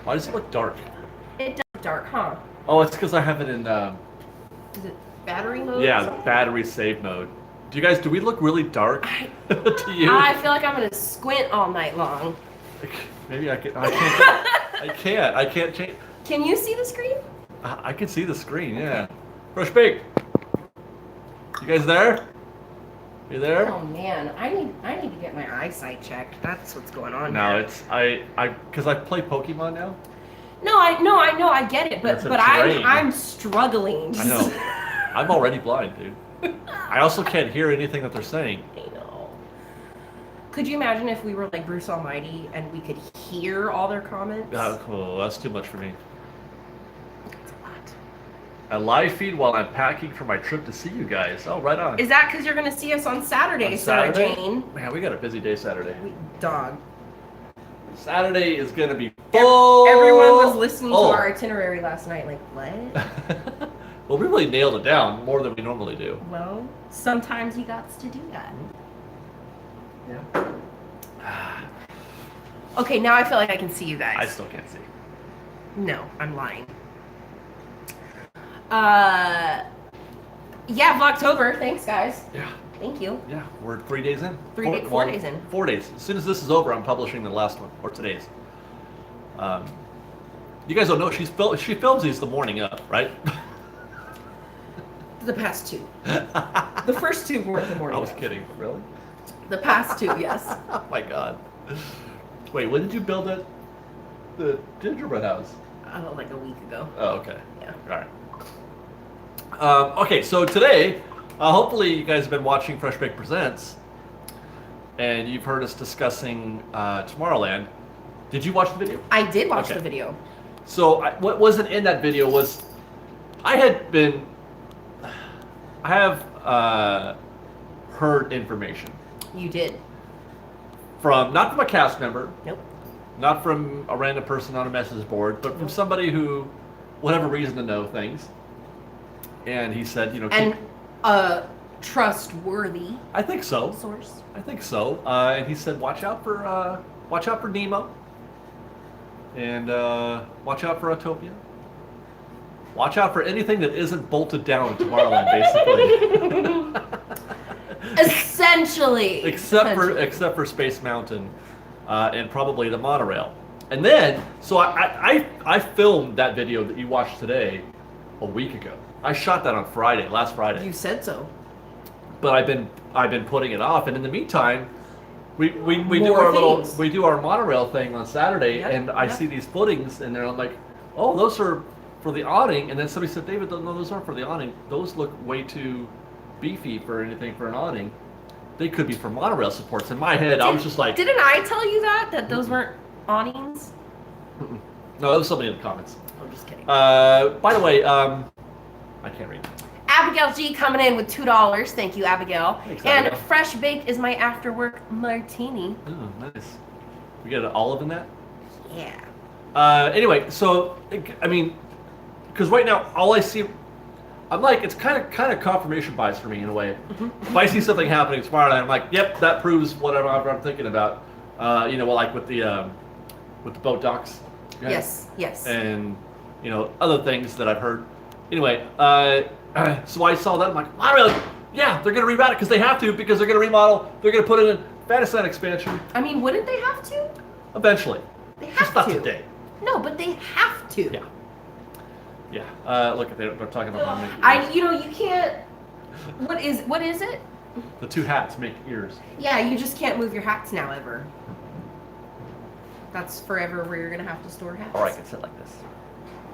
Why does it look dark? It does look dark, huh? Oh, it's because I have it in. Is it battery mode? Yeah, battery save mode. Do we look really dark to you? I feel like I'm gonna squint all night long. Maybe I can't. I can't change. Can you see the screen? I can see the screen. Yeah. Fresh Baked. You guys there? You there? Oh man, I need to get my eyesight checked. That's what's going on. No, here. it's because I play Pokemon now. No, I know, I get it, but I'm struggling. I know. I'm already blind, dude. I also can't hear anything that they're saying. I know. Could you imagine if we were like Bruce Almighty and we could hear all their comments? Oh, that's too much for me. That's a lot. A live feed while I'm packing for my trip to see you guys. Oh, right on. Is that because you're going to see us on Saturday, Sarah Jane? Man, we got a busy day Saturday. Dog. Saturday is going to be full. Everyone was listening to our itinerary last night like, what? Well, we really nailed it down more than we normally do. Well, sometimes you got to do that. Yeah. Okay, now I feel like I can see you guys. I still can't see. No, I'm lying. Yeah, Vlogtober. Thanks, guys. Yeah. Thank you. Yeah, we're 3 days in. 4 days in. 4 days. As soon as this is over, I'm publishing the last one, or today's. You guys don't know, she films these the morning of, right? The past 2. The first 2 were the morning. I was kidding. Really? The past 2, yes. Oh my god. Wait, when did you build it? The gingerbread house? Oh, like a week ago. Oh, okay. Yeah. All right. Okay, so today, hopefully you guys have been watching Fresh Baked Presents, and you've heard us discussing Tomorrowland. Did you watch the video? I did watch the video. So what wasn't in that video was, I have heard information. You did. Not from a cast member. Nope. Not from a random person on a message board, but from somebody who, whatever reason to know things. And he said, and trustworthy. I think so. Source. I think so. And he said, watch out for Nemo. And watch out for Autopia. Watch out for anything that isn't bolted down in Tomorrowland, basically. Essentially. Except for Space Mountain, and probably the monorail. And then, so I filmed that video that you watched today a week ago. I shot that on last Friday. You said so. But I've been putting it off, and in the meantime, we do our monorail thing on Saturday, and I see these footings, and I'm like, oh, those are for the awning. And then somebody said, David, no, those aren't for the awning. Those look way too beefy for anything for an awning. They could be for monorail supports. In my head, I was just like, didn't I tell you that those weren't awnings? No, that was somebody in the comments. I'm just kidding. By the way, I can't read. Abigail G coming in with $2. Thank you, Abigail. Thanks, and Abigail. Fresh Baked is my after work martini. Oh, nice. We get an olive in that? Yeah. Anyway, so I mean, because right now all I see, I'm like, it's kind of confirmation bias for me in a way. If I see something happening tomorrow, I'm like, yep, that proves whatever I'm thinking about. Like with the boat docks. Yes. Yes. And other things that I've heard. Anyway, so I saw that, I'm like, monorail, yeah, they're gonna reroute it because they have to, because they're gonna remodel, they're gonna put in a Fantasyland expansion. I mean, wouldn't they have to? Eventually. They have Just not to. today. No, but they have to. Yeah. Yeah. Look, they're talking about how many. You can't. What is it? The 2 hats make ears. Yeah, you just can't move your hats now ever. That's forever where you're gonna have to store hats. Or I can sit like this.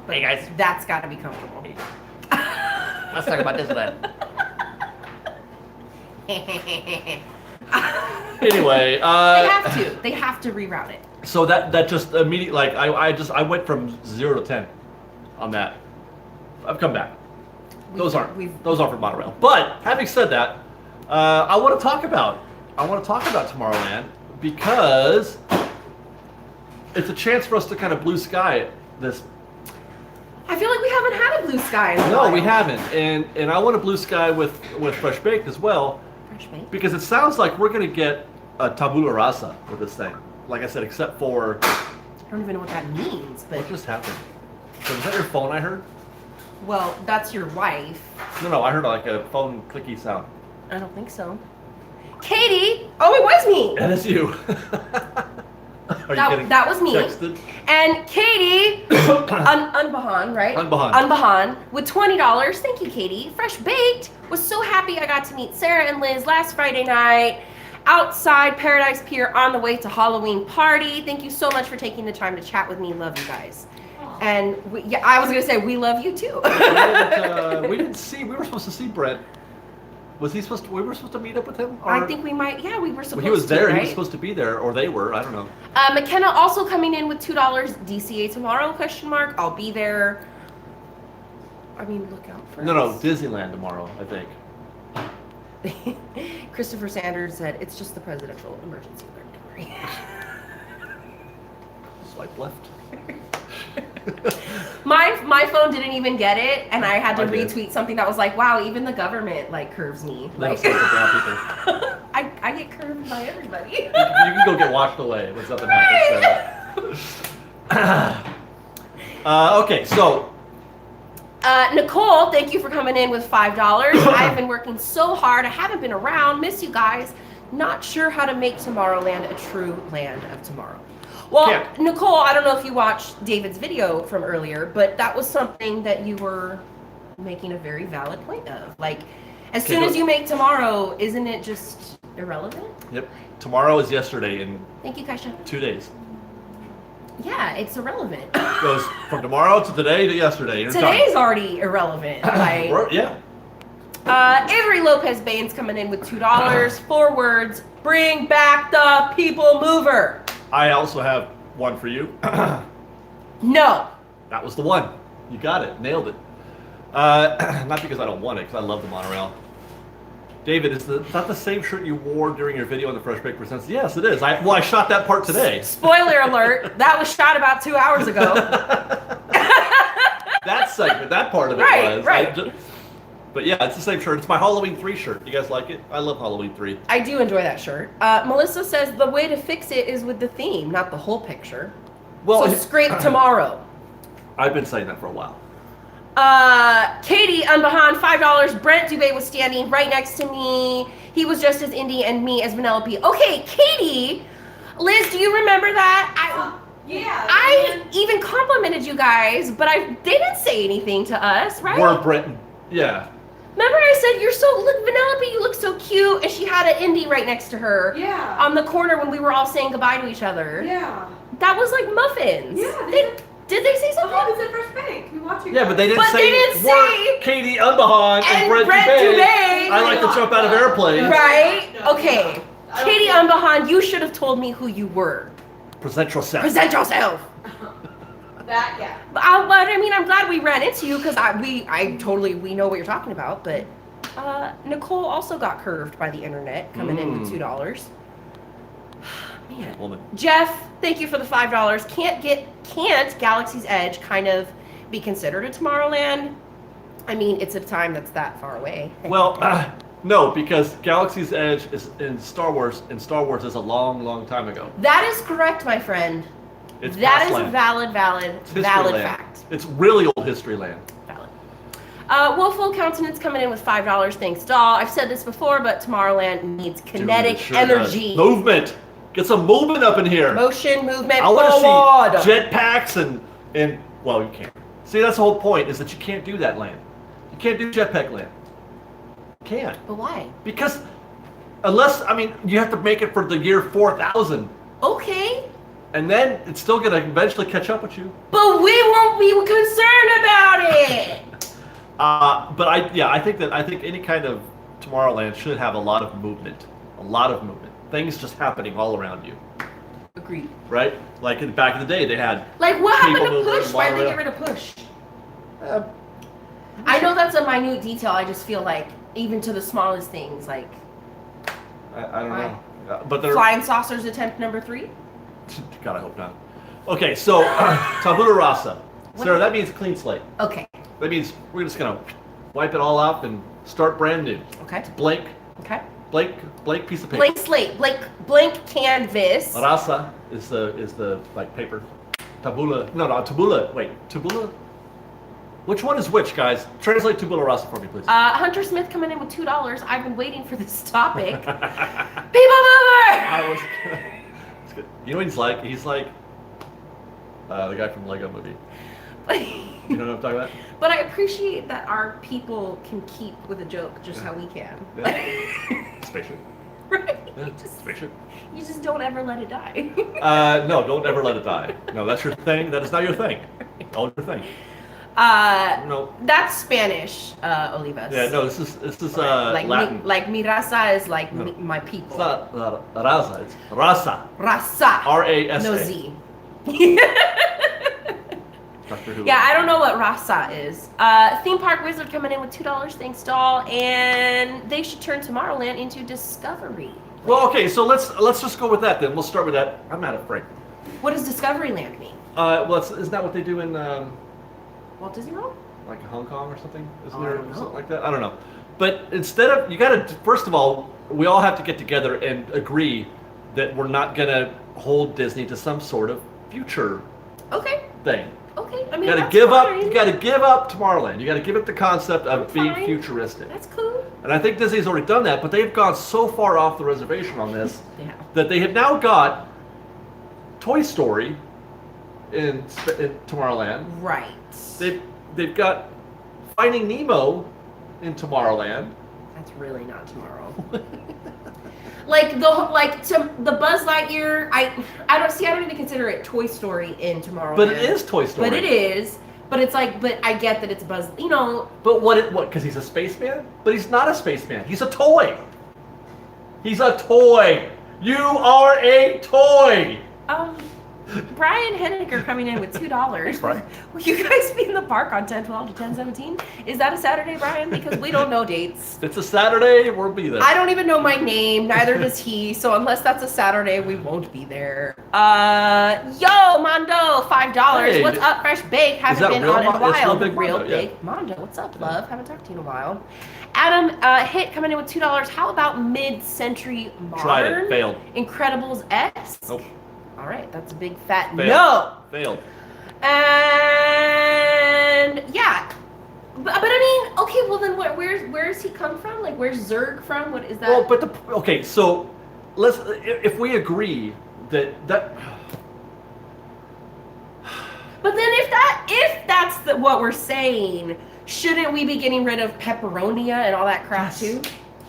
But hey guys. That's got to be comfortable. Hey. Let's talk about this then. Anyway, They have to reroute it. So that just immediately, like, I went from 0 to 10 on that. I've come back. Those aren't for monorail. But having said that, I want to talk about Tomorrowland because it's a chance for us to kind of blue sky this. I feel like we haven't had a blue sky in a while. No, we haven't, and I want a blue sky with Fresh Baked as well. Fresh Baked? Because it sounds like we're gonna get a tabula rasa with this thing. Like I said, except for don't even know what that means, but... What just happened? So is that your phone I heard? Well, that's your wife. No, I heard like a phone clicky sound. I don't think so. Katie! Oh, it was me! That is you. That was me. Texted? And Katie, Unbahan, right? Unbahan, with $20. Thank you, Katie. Fresh Baked was so happy I got to meet Sarah and Liz last Friday night outside Paradise Pier on the way to Halloween party. Thank you so much for taking the time to chat with me. Love you guys. And I was gonna say we love you too. we didn't see. We were supposed to see Brett. Was he supposed to? We were supposed to meet up with him. Or? I think we might. Yeah, we were supposed to. Well, he was there. Right? He was supposed to be there, or they were. I don't know. McKenna also coming in with $2. DCA tomorrow? Question mark. I'll be there. I mean, look out for us. No, Disneyland tomorrow. I think. Christopher Sanders said it's just the presidential emergency alert. Swipe left. My phone didn't even get it, and I had to retweet something that was like, "Wow, even the government like curves me." Like, I get curved by everybody. You can go get washed away when something happens. Okay, so. Nicole, thank you for coming in with $5. I've been working so hard. I haven't been around. Miss you guys. Not sure how to make Tomorrowland a true land of tomorrow. Well, Nicole, I don't know if you watched David's video from earlier, but that was something that you were making a very valid point of. Like, as soon as you make tomorrow, isn't it just irrelevant? Yep. Tomorrow is yesterday in Thank you, Kaisha. 2 days. Yeah, it's irrelevant. It goes from tomorrow to today to yesterday. Today's already irrelevant. Like, yeah. Avery Lopez Baines coming in with $2. 4 words. Bring back the people mover. I also have one for you. No. That was the one. You got it. Nailed it. Not because I don't want it, because I love the monorail. David, is that the same shirt you wore during your video on the Fresh Baked Presents? Yes, it is. I shot that part today. Spoiler alert, that was shot about 2 hours ago. That segment, that part of it was. Right. But yeah, it's the same shirt. It's my Halloween 3 shirt. You guys like it? I love Halloween 3. I do enjoy that shirt. Melissa says the way to fix it is with the theme, not the whole picture. Well, so scrape tomorrow. I've been saying that for a while. Katie Unbahan, $5. Brent Dubé was standing right next to me. He was just as indie and me as Vanellope. Okay, Katie. Liz, do you remember that? Yeah. I even complimented you guys, but they didn't say anything to us, right? We're Britain. Yeah. Remember I said, look, Vanellope, you look so cute, and she had an indie right next to her. Yeah. On the corner when we were all saying goodbye to each other. Yeah. That was like muffins. Yeah. Did they say something? Oh, it's a Fresh Baked. We watch it. Yeah, but they didn't say Katie Unbahan and Brent Dubé. I like to jump out of airplanes. Right? Okay. Katie Unbahan, you should have told me who you were. Present yourself. Present yourself. That, yeah. But I mean, I'm glad we ran into you because we know what you're talking about. But Nicole also got curved by the internet, coming in with $2. Man. Woman. Jeff, thank you for the $5. Can't Galaxy's Edge kind of be considered a Tomorrowland? I mean, it's a time that's that far away. Well, no, because Galaxy's Edge is in Star Wars, and Star Wars is a long, long time ago. That is correct, my friend. It's that is land. A valid fact. It's really old history land. Valid. Wolful Countenance coming in with $5. Thanks, doll. I've said this before, but Tomorrowland needs kinetic energy. Movement. Get some movement up in here. Motion, movement, I want to see jetpacks and well, you can't. See, that's the whole point, is that you can't do that land. You can't do jetpack land. You can't. But why? Because you have to make it for the year 4000. Okay. And then it's still going to eventually catch up with you. But we won't be concerned about it. But I think any kind of Tomorrowland should have a lot of movement. A lot of movement. Things just happening all around you. Agreed. Right? Like back in the day, they had. Like what happened to Push? Why did they get rid of Push? I know that's a minute detail. I just feel like even to the smallest things, like. I don't know. But they're flying saucers attempt number 3. God, I hope not. Okay, so tabula rasa. Sarah, that means clean slate. Okay. That means we're just gonna wipe it all up and start brand new. Okay. It's blank. Okay. Blank piece of paper. Blank slate. Blank canvas. Rasa is the like paper. Tabula. No, tabula. Wait, tabula. Which one is which, guys? Translate tabula rasa for me, please. Hunter Smith coming in with $2. I've been waiting for this topic. People mover! It's good. You know what he's like? He's like the guy from Lego Movie. You know what I'm talking about? But I appreciate that our people can keep with a joke just how we can. Yeah. Spaceship. Right? Yeah, spaceship. You just don't ever let it die. No, don't ever let it die. No, that's your thing. That is not your thing. All your thing. No. That's Spanish, Olivas. Yeah, no, this is like Latin. Mi raza is like my people. It's not raza, it's rasa. Raza. R-A-S-A. No Z. Doctor Who. Yeah, I don't know what rasa is. Theme Park Wizard coming in with $2. Thanks, doll. And they should turn Tomorrowland into Discovery. Well, okay, so let's just go with that then. We'll start with that. I'm out of Frank. What does Discoveryland mean? Well, isn't that what they do in Walt Disney World? like Hong Kong or something? Isn't I there don't know. something like that? I don't know. But instead of, you gotta, first of all, we all have to get together and agree that we're not gonna hold Disney to some sort of future Okay. thing. Okay. I mean, You gotta that's give fine. up. You gotta give up Tomorrowland. You gotta give up the concept of That's being fine. futuristic. That's cool. And I think Disney's already done that, but they've gone so far off the reservation on this Yeah. that they have now got Toy Story in Tomorrowland. Right. They've got Finding Nemo in Tomorrowland. That's really not tomorrow. the Buzz Lightyear. I don't even consider it Toy Story in Tomorrowland. But it is Toy Story. But it is. But it's like, but I get that it's Buzz. You know. But what? Because he's a spaceman? But he's not a spaceman. He's a toy. He's a toy. You are a toy. Brian Henniger coming in with $2. Brian. Will you guys be in the park on 10/12 to 10/17? Is that a Saturday, Brian? Because we don't know dates. It's a Saturday. We'll be there. I don't even know my name. Neither does he. So unless that's a Saturday, we won't be there. Yo, Mondo, $5. Hey, What's up, Fresh Bake? Haven't that been real on in a Mo- it's while. real big Real Mondo, yeah. big Mondo. What's up, love? Haven't talked to you in a while. Adam Hit coming in with $2. How about mid-century modern? Tried it. Failed. Incredibles X. Nope. All right, that's a big fat Failed. no. Failed. And yeah, but I mean, okay, well then, where's he come from? Like, where's Zurg from? What is that? Well, but okay, so let's if we agree that. But then if that's what we're saying, shouldn't we be getting rid of Pepperonia and all that crap too?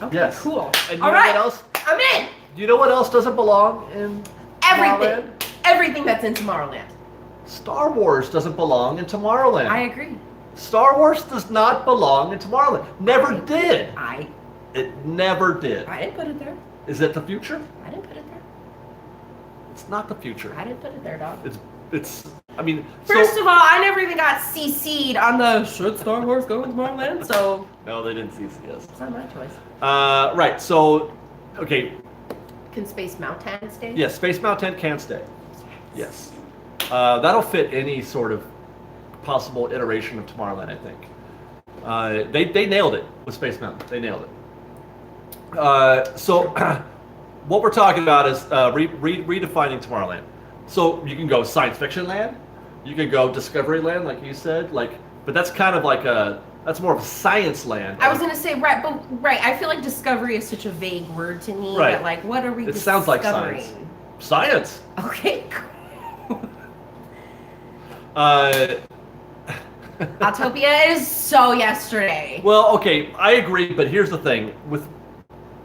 Okay, Yes. cool. And you All know right, what else? I'm in. Do you know what else doesn't belong in Tomorrowland? Everything that's in Tomorrowland. Star Wars doesn't belong in Tomorrowland. I agree. Star Wars does not belong in Tomorrowland. Never did. I It never did. didn't put it there. Is it the future? I didn't put it there. It's not the future. I didn't put it there, dog. It's. I mean. First of all, I never even got CC'd on the should Star Wars go in Tomorrowland, so No, they didn't see us. it's not my choice. Right. So, okay. Can Space Mountain stay? Yes, Space Mountain can stay. Yes. That'll fit any sort of possible iteration of Tomorrowland, I think. They nailed it with Space Mountain. They nailed it. So what we're talking about is redefining Tomorrowland. So you can go science fiction land, you can go Discovery Land, like you said, but that's kind of like that's more of a science land. I was gonna say right. I feel like discovery is such a vague word to me. Right. That like, what are we? It sounds like discovering? Science. Okay. Autopia is so yesterday. Well, okay, I agree, but here's the thing: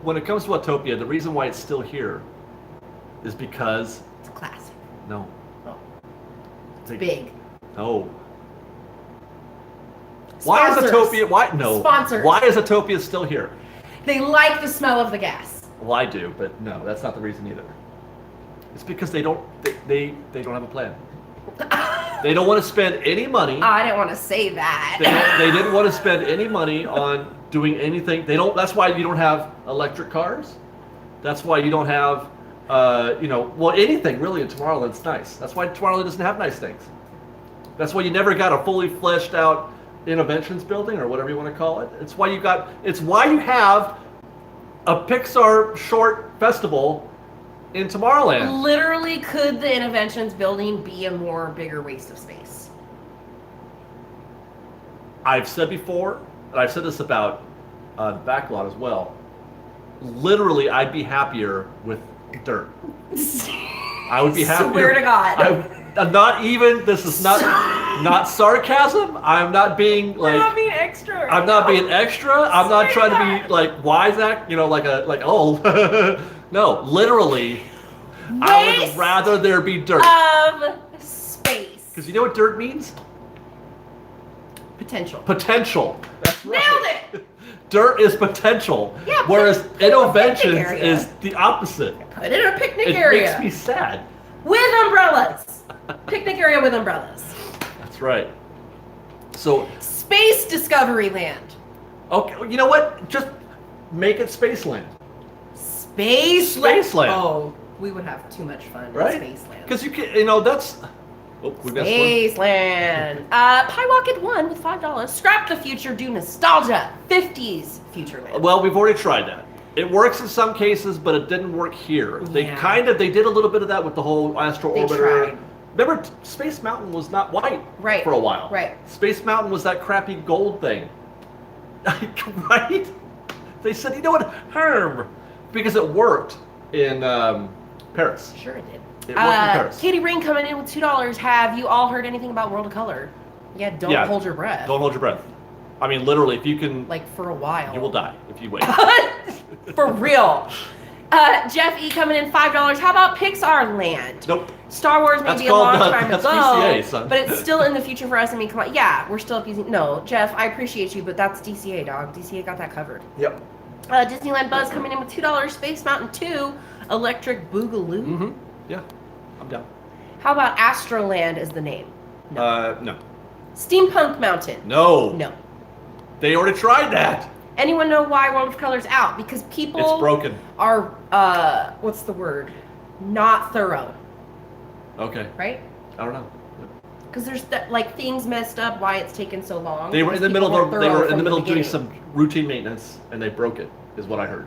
when it comes to Autopia, the reason why it's still here is because It's a classic. no, Oh. it's a- Big. no. Why is Sponsors. Autopia? Why no? Sponsors. Why is Autopia still here? They like the smell of the gas. Well, I do, but no, that's not the reason either. It's because they don't have a plan. They don't want to spend any money. I didn't want to say that. They didn't want to spend any money on doing anything. They don't. That's why you don't have electric cars. That's why you don't have, anything really in Tomorrowland. It's nice. That's why Tomorrowland doesn't have nice things. That's why you never got a fully fleshed out Innovations building or whatever you want to call it. It's why you have a Pixar short festival in Tomorrowland. Literally, could the Interventions building be a more bigger waste of space? I've said before, and I've said this about the back lot as well. Literally, I'd be happier with dirt. I would be happier. Swear to God. I'm not even. This is not sarcasm. I'm not being like. We're not being extra. I'm not being extra. I'm not trying to be like Wiseack. You know, like no. Literally, I would rather there be dirt. Of space. Because you know what dirt means? Potential. Potential. That's right. Nailed it. Dirt is potential. Yeah, whereas Interventions area. is the opposite. Put it in a picnic It area. makes me sad. With umbrellas. Picnic area with umbrellas. That's right. So Space Discovery Land. okay, you know what? Just make it Spaceland. Spaceland. Spaceland. Oh, we would have too much fun Right? in Spaceland. Because you can, you know, that's. Oh, we missed one. Spaceland. Pyewacket won with $5. Scrap the future, do nostalgia. 50s Futureland. Well, we've already tried that. It works in some cases, but it didn't work here. Yeah. They did a little bit of that with the whole Astro They Orbiter. tried. Remember, Space Mountain was not white for a while. Right. Space Mountain was that crappy gold thing. Right? They said, you know what, Herm, because it worked in Paris. Sure it did. It worked in Paris. Katie Ring coming in with $2. Have you all heard anything about World of Color? Yeah, don't hold your breath. Don't hold your breath. I mean, literally, if you can, Like for a while. you will die if you wait. For real. Jeff E coming in $5. How about Pixar Land? Nope. Star Wars may That's be a long called, time that's ago, DCA, son. but it's still in the future for us. I mean, come on. Yeah, we're still up using. No, Jeff, I appreciate you, but that's DCA, dog. DCA got that covered. Yep. Disneyland Buzz coming in with $2. Space Mountain 2, Electric Boogaloo. Mm-hmm. Yeah, I'm down. How about Astroland is the name? No. Steampunk Mountain. No. No. They already tried that. Anyone know why World of Color's out? Because people It's broken. are what's the word? Not thorough, Okay. right? I don't know. Because there's like things messed up. Why it's taken so long? They were in the because middle people of weren't they were thorough in the from middle of doing beginning. some routine maintenance and they broke it. Is what I heard.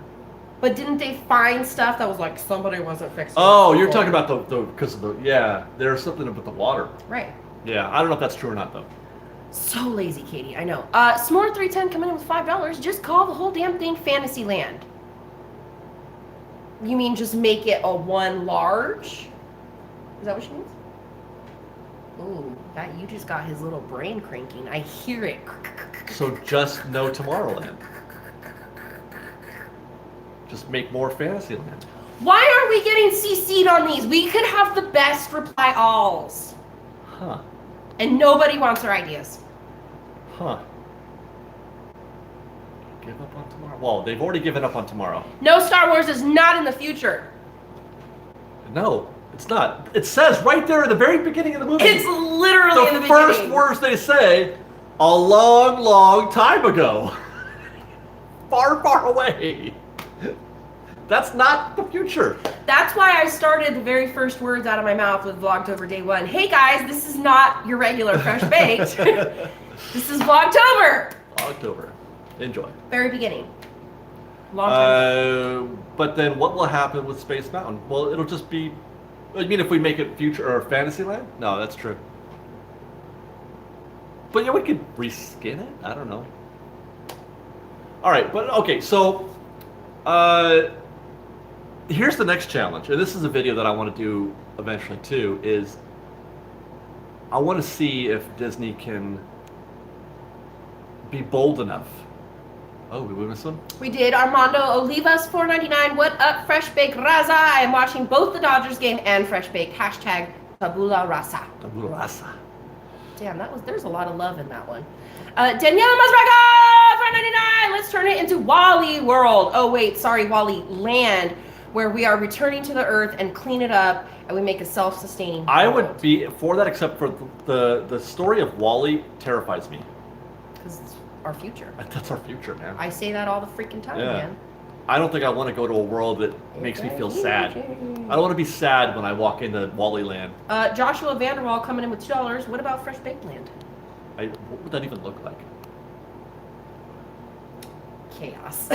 But didn't they find stuff that was like somebody wasn't fixing? Oh, it you're before? talking about the because of the there's something about the water. Right. Yeah, I don't know if that's true or not though. So lazy, Katie. I know. S'more310 coming in with $5. Just call the whole damn thing Fantasyland. You mean just make it a one large? Is that what she means? Ooh, that you just got his little brain cranking. I hear it. So just no Tomorrowland. Just make more Fantasyland. Why aren't we getting CC'd on these? We could have the best reply alls. Huh. And nobody wants our ideas. Huh. Give up on tomorrow. Well, they've already given up on tomorrow. No, Star Wars is not in the future. No, it's not. It says right there at the very beginning of the movie. It's literally in the the first beginning. words they say a long, long time ago. Far, far away. That's not the future. That's why I started the very first words out of my mouth with Vlogtober Day 1. Hey guys, this is not your regular Fresh Baked. This is Vlogtober. October. Enjoy. Very beginning. Long time. But then what will happen with Space Mountain? Well, it'll just be. I mean, if we make it future or Fantasyland? No, that's true. But yeah, we could reskin it. I don't know. All right, but okay. So, here's the next challenge, and this is a video that I want to do eventually too. Is I want to see if Disney can be bold enough. Oh, we missed one? We did. Armando Olivas, $4.99. What up, Fresh Baked Raza? I am watching both the Dodgers game and Fresh Baked. Hashtag Tabula Rasa. Tabula rasa. Damn, there's a lot of love in that one. Daniela Mazraga, $4.99. Let's turn it into Wally World. Oh wait, sorry, Wally Land, where we are returning to the Earth and clean it up, and we make a self-sustaining. I world. would be for that, except for the story of Wally terrifies me. Because it's our future. That's our future, man. I say that all the freaking time, Yeah. man. I don't think I want to go to a world that makes me feel sad. I don't want to be sad when I walk into Wally Land. Joshua Vanderwall coming in with $2. What about Fresh Baked Land? What would that even look like? Chaos.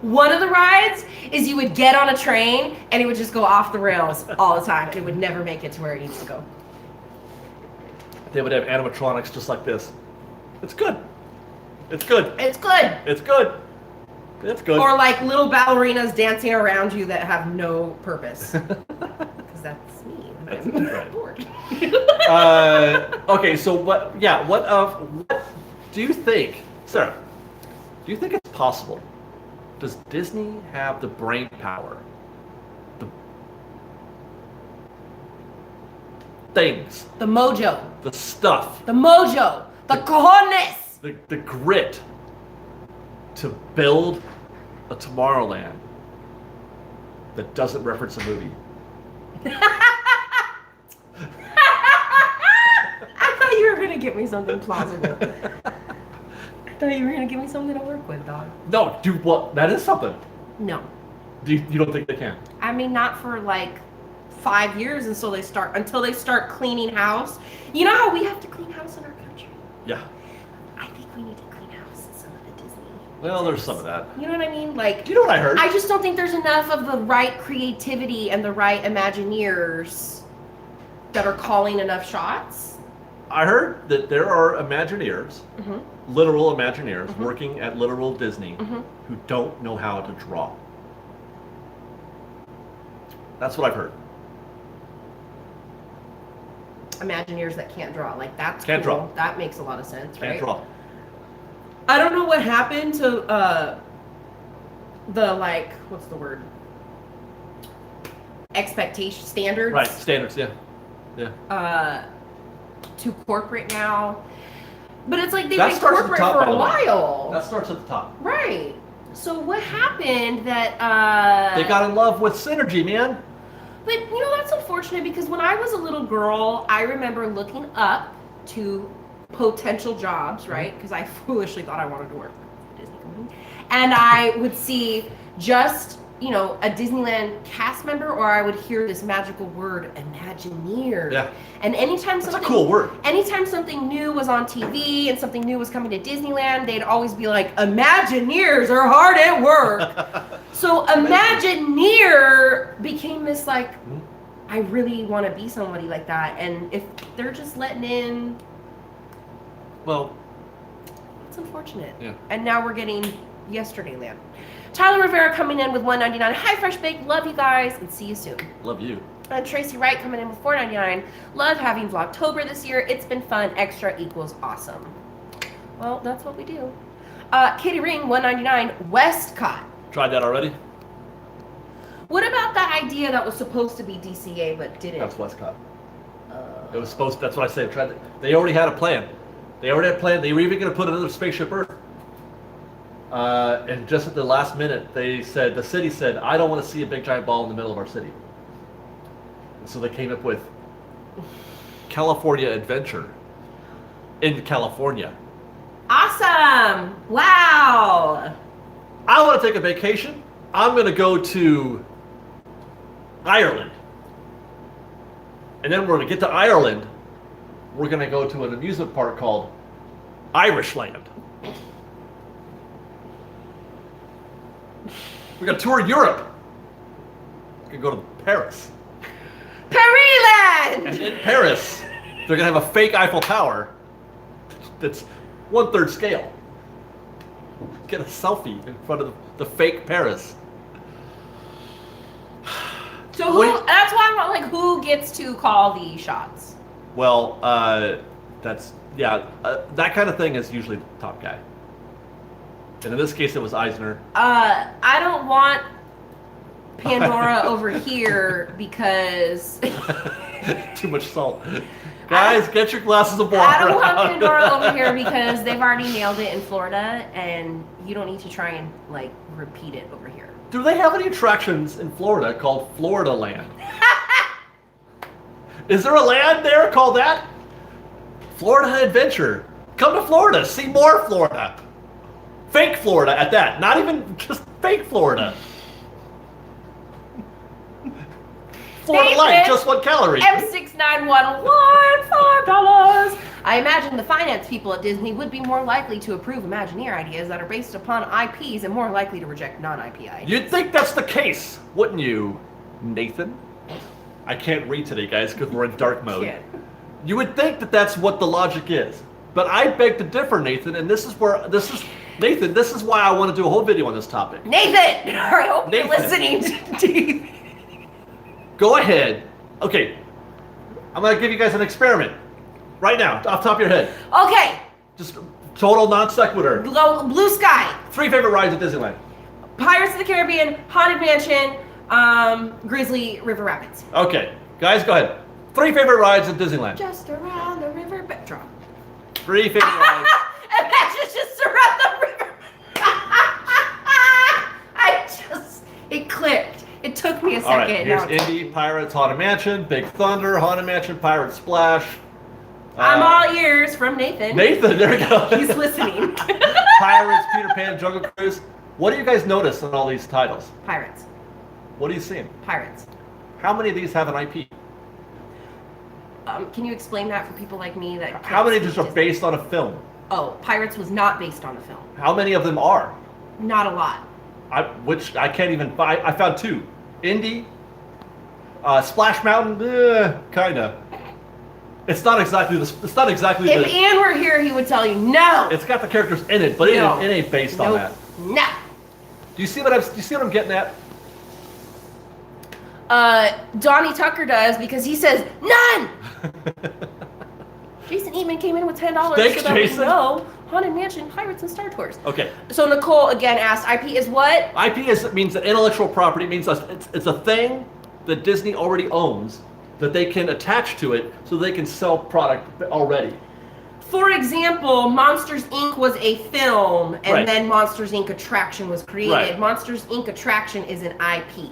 One of the rides is you would get on a train and it would just go off the rails all the time. And it would never make it to where it needs to go. They would have animatronics just like this. It's good. It's good. It's good. It's good. It's good. Or like little ballerinas dancing around you that have no purpose. Because that's me. That's I'm right. bored. Okay, so what do you think, Sarah, do you think it's possible? Does Disney have the brain power? The things, The mojo. the stuff, The mojo. The cojones. the grit to build a Tomorrowland that doesn't reference a movie? I thought you were going to give me something plausible. I thought you were going to give me something to work with, dog. No, dude, what? That is something. No. You don't think they can? I mean, not for like 5 years until they start cleaning house. You know how we have to clean house in our country? Yeah. I think we need to clean house in some of the Disney. Well, there's some of that. You know what I mean? Like, Do you know what I heard? I just don't think there's enough of the right creativity and the right Imagineers that are calling enough shots. I heard that there are Imagineers, Mm-hmm. literal Imagineers, Mhm. working at literal Disney Mm-hmm. who don't know how to draw. That's what I've heard. Imagineers that can't draw. Like, that's Can't cool. draw. That makes a lot of sense, right? Can't draw. I don't know what happened to the, like, what's the word? Expectation standards. Right, standards, yeah. Yeah. To corporate now. But it's like they've That been starts at the corporate top, for by a the way. while. That starts at the top. Right. So what happened that They got in love with synergy, man. But you know, that's unfortunate because when I was a little girl, I remember looking up to potential jobs, right? Because I foolishly thought I wanted to work for a Disney company. And I would see just, you know, a Disneyland cast member, or I would hear this magical word, Imagineer. Yeah. And anytime That's a something cool word. anytime something new was on TV and something new was coming to Disneyland, they'd always be like, Imagineers are hard at work. So Imagineer became this like, I really want to be somebody like that. And if they're just letting in, Well, it's unfortunate. Yeah. And now we're getting Yesterdayland. Tyler Rivera coming in with $1.99. Hi, Fresh Baked. Love you guys and see you soon. love you. And Tracy Wright coming in with $4.99. Love having Vlogtober this year. It's been fun. Extra equals awesome. Well, that's what we do. Kitty Ring, $1.99. Westcott. Tried that already? What about that idea that was supposed to be DCA but didn't? That's Westcott. It was supposed to, that's what I said. They already had a plan. They were even going to put another Spaceship Earth. And just at the last minute, the city said, I don't want to see a big giant ball in the middle of our city. And so they came up with California Adventure in California. Awesome. Wow. I want to take a vacation. I'm going to go to Ireland. And then we're going to get to Ireland. We're going to go to an amusement park called Irishland. We're going to tour Europe. We're going to go to Paris. And Paris-land. in Paris, they're going to have a fake Eiffel Tower that's 1/3 scale. Get a selfie in front of the fake Paris. So that's why I want, like, who gets to call the shots? Well, that kind of thing is usually the top guy. And in this case, it was Eisner. I don't want Pandora over here because Too much salt. Guys, get your glasses of water. I don't want out. Pandora over here because they've already nailed it in Florida, and you don't need to try and like repeat it over here. Do they have any attractions in Florida called Florida Land? Is there a land there called that? Florida Adventure. Come to Florida. See more Florida. Fake Florida at that. Not even just fake Florida. Florida Hey, Light, Chris. just 1 calorie. M6911, $5. I imagine the finance people at Disney would be more likely to approve Imagineer ideas that are based upon IPs and more likely to reject non-IP ideas. You'd think that's the case, wouldn't you, Nathan? I can't read today, guys, because we're in dark mode. You would think that that's what the logic is. But I beg to differ, Nathan, and this is why I want to do a whole video on this topic. Nathan! I hope you're listening to Go ahead. Okay, I'm going to give you guys an experiment. Right now, off the top of your head. Okay. Just total non sequitur. Blue Sky. 3 favorite rides at Disneyland. Pirates of the Caribbean, Haunted Mansion, Grizzly River Rapids. Okay, guys, go ahead. 3 favorite rides at Disneyland. Just around the river. Drop. 3 favorite rides. Imagine just around the river. It clicked. It took me a second. All right, here's Indy, Pirates, Haunted Mansion, Big Thunder, Haunted Mansion, Pirate Splash. I'm all ears from Nathan. Nathan, there we go. He's listening. Pirates, Peter Pan, Jungle Cruise. What do you guys notice in all these titles? Pirates. What are you seeing? Pirates. How many of these have an IP? Can you explain that for people like me that? How many just are based on a film? Oh, Pirates was not based on a film. How many of them are? Not a lot. Which I can't even find. I found 2. Indy, Splash Mountain, kinda. It's not exactly this. It's not exactly. If Ian were here, he would tell you no. It's got the characters in it, but it ain't based on that. No. Do you see what I'm getting at? Donnie Tucker does because he says none. Jason Eatman came in with $10. Thanks, so that Jason. We know Haunted Mansion, Pirates, and Star Tours. Okay. So Nicole again asked, IP is what? IP means that intellectual property. It means it's a thing that Disney already owns that they can attach to it so they can sell product already. For example, Monsters Inc. was a film, and then Monsters Inc. Attraction was created. Right. Monsters Inc. Attraction is an IP.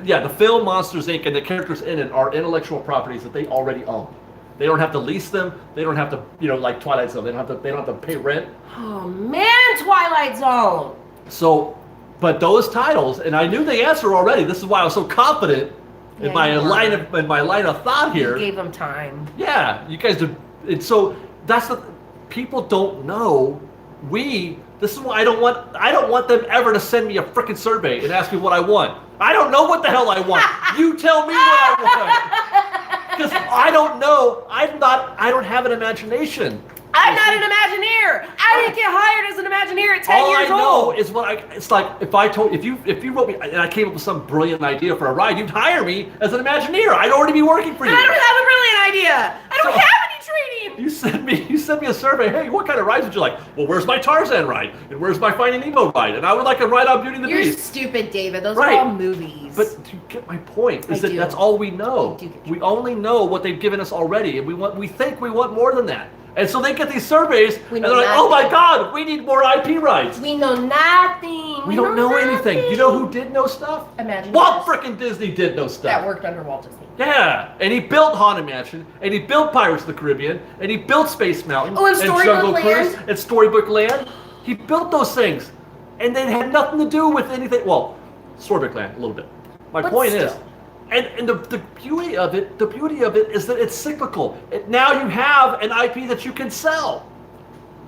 Yeah, the film Monsters Inc. and the characters in it are intellectual properties that they already own. They don't have to lease them. They don't have to, like Twilight Zone. They don't have to pay rent. Oh man, Twilight Zone. So, but those titles, and I knew the answer already. This is why I was so confident in my line of thought here. You gave them time. Yeah, you guys do. And so that's the people don't know. This is why I don't want them ever to send me a freaking survey and ask me what I want. I don't know what the hell I want. You tell me what I want. Because I don't know. I don't have an imagination. I'm not an Imagineer. I didn't get hired as an Imagineer at 10 All years I know old. is it's like if you wrote me and I came up with some brilliant idea for a ride, you'd hire me as an Imagineer. I'd already be working for you. I don't have a brilliant idea. I don't have any training. You sent me a survey. Hey, what kind of rides would you like? Well, where's my Tarzan ride? And where's my Finding Nemo ride? And I would like a ride on Beauty and the You're Beast. stupid, David. Those are all movies. But you get my point. That's all we know. We only know what they've given us already, and we think we want more than that. And so they get these surveys, and they're like, "Oh my God, we need more IP rights." We know nothing. We don't know anything. You know who did know stuff? Imagine. Walt frickin' Disney did know stuff. That worked under Walt Disney. Yeah, and he built Haunted Mansion, and he built Pirates of the Caribbean, and he built Space Mountain, and Jungle Storybook Cruise, Land. and Storybook Land. He built those things, and they had nothing to do with anything. Well, Storybook Land a little bit. My point is, and the beauty of it is that it's cyclical. Now you have an IP that you can sell.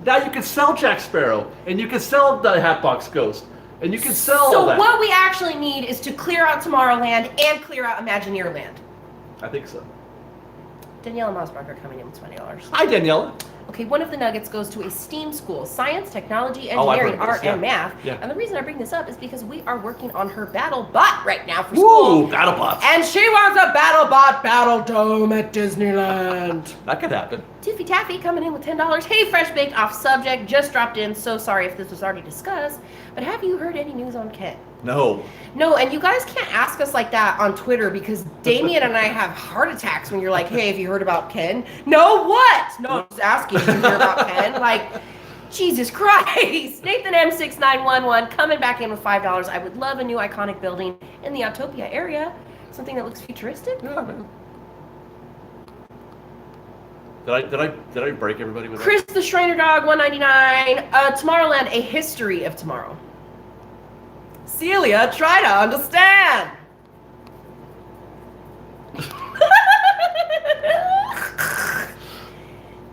Now you can sell Jack Sparrow, and you can sell the Hatbox Ghost, and you can sell all that. So what we actually need is to clear out Tomorrowland and clear out Imagineerland. I think so. Daniela Mosbacher coming in with $20. Hi, Daniela. Okay, one of the nuggets goes to a STEAM school, science, technology, I've engineering, heard of this, art, and math. Yeah. And the reason I bring this up is because we are working on her battle bot right now for school. Ooh, BattleBots. And she wants a BattleBot Battle Dome at Disneyland. That could happen. Tiffy Taffy coming in with $10. Hey, Fresh Baked, off subject, just dropped in. So sorry if this was already discussed. But have you heard any news on Ken? No. No, and you guys can't ask us like that on Twitter because Damien and I have heart attacks when you're like, hey, have you heard about Ken? No, what? No, I'm just asking if you hear about Ken. Like, Jesus Christ. Nathan M6911 coming back in with $5. I would love a new iconic building in the Autopia area. Something that looks futuristic. Yeah, man. Did I break everybody with Chris the Shriner Dog 199. Tomorrowland, a history of tomorrow. Celia, try to understand.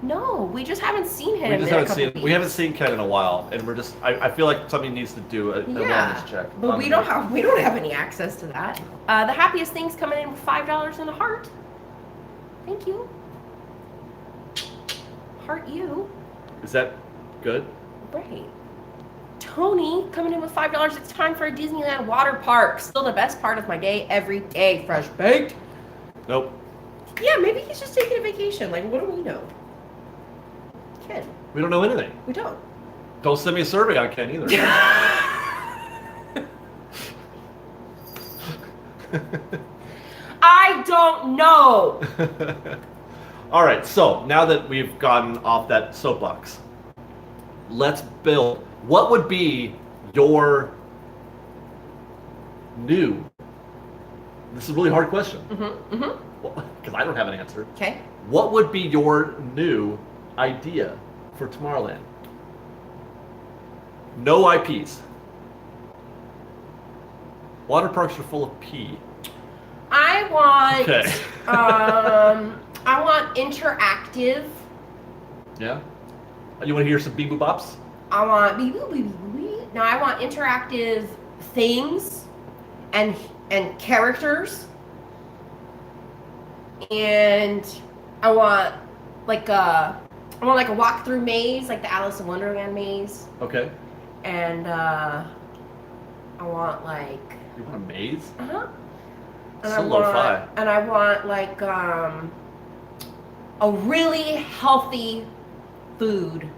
No, we just haven't seen him. We just in a haven't couple seen. weeks. We haven't seen Ken in a while, and we're just. I feel like somebody needs to do a wellness check. But we don't have any access to that. The happiest thing's coming in with $5 and a heart. Thank you. Heart you. Is that good? Right. Tony coming in with $5. It's time for a Disneyland water park. Still the best part of my day every day. Fresh baked. Nope. Yeah, maybe he's just taking a vacation. Like, what do we know? Ken. We don't know anything. We don't. Don't send me a survey on Ken either. I don't know. All right, so now that we've gotten off that soapbox, let's build. What would be your new? This is a really hard question. Because I don't have an answer. Okay. What would be your new idea for Tomorrowland? No IPs. Water parks are full of pee. I want. Okay. I want interactive. Yeah. You want to hear some bee boo bops? I want no. I want interactive things and characters, and I want like a walk-through maze, like the Alice in Wonderland maze. Okay. And I want like. You want a maze? And So lo-fi. And I want like a really healthy food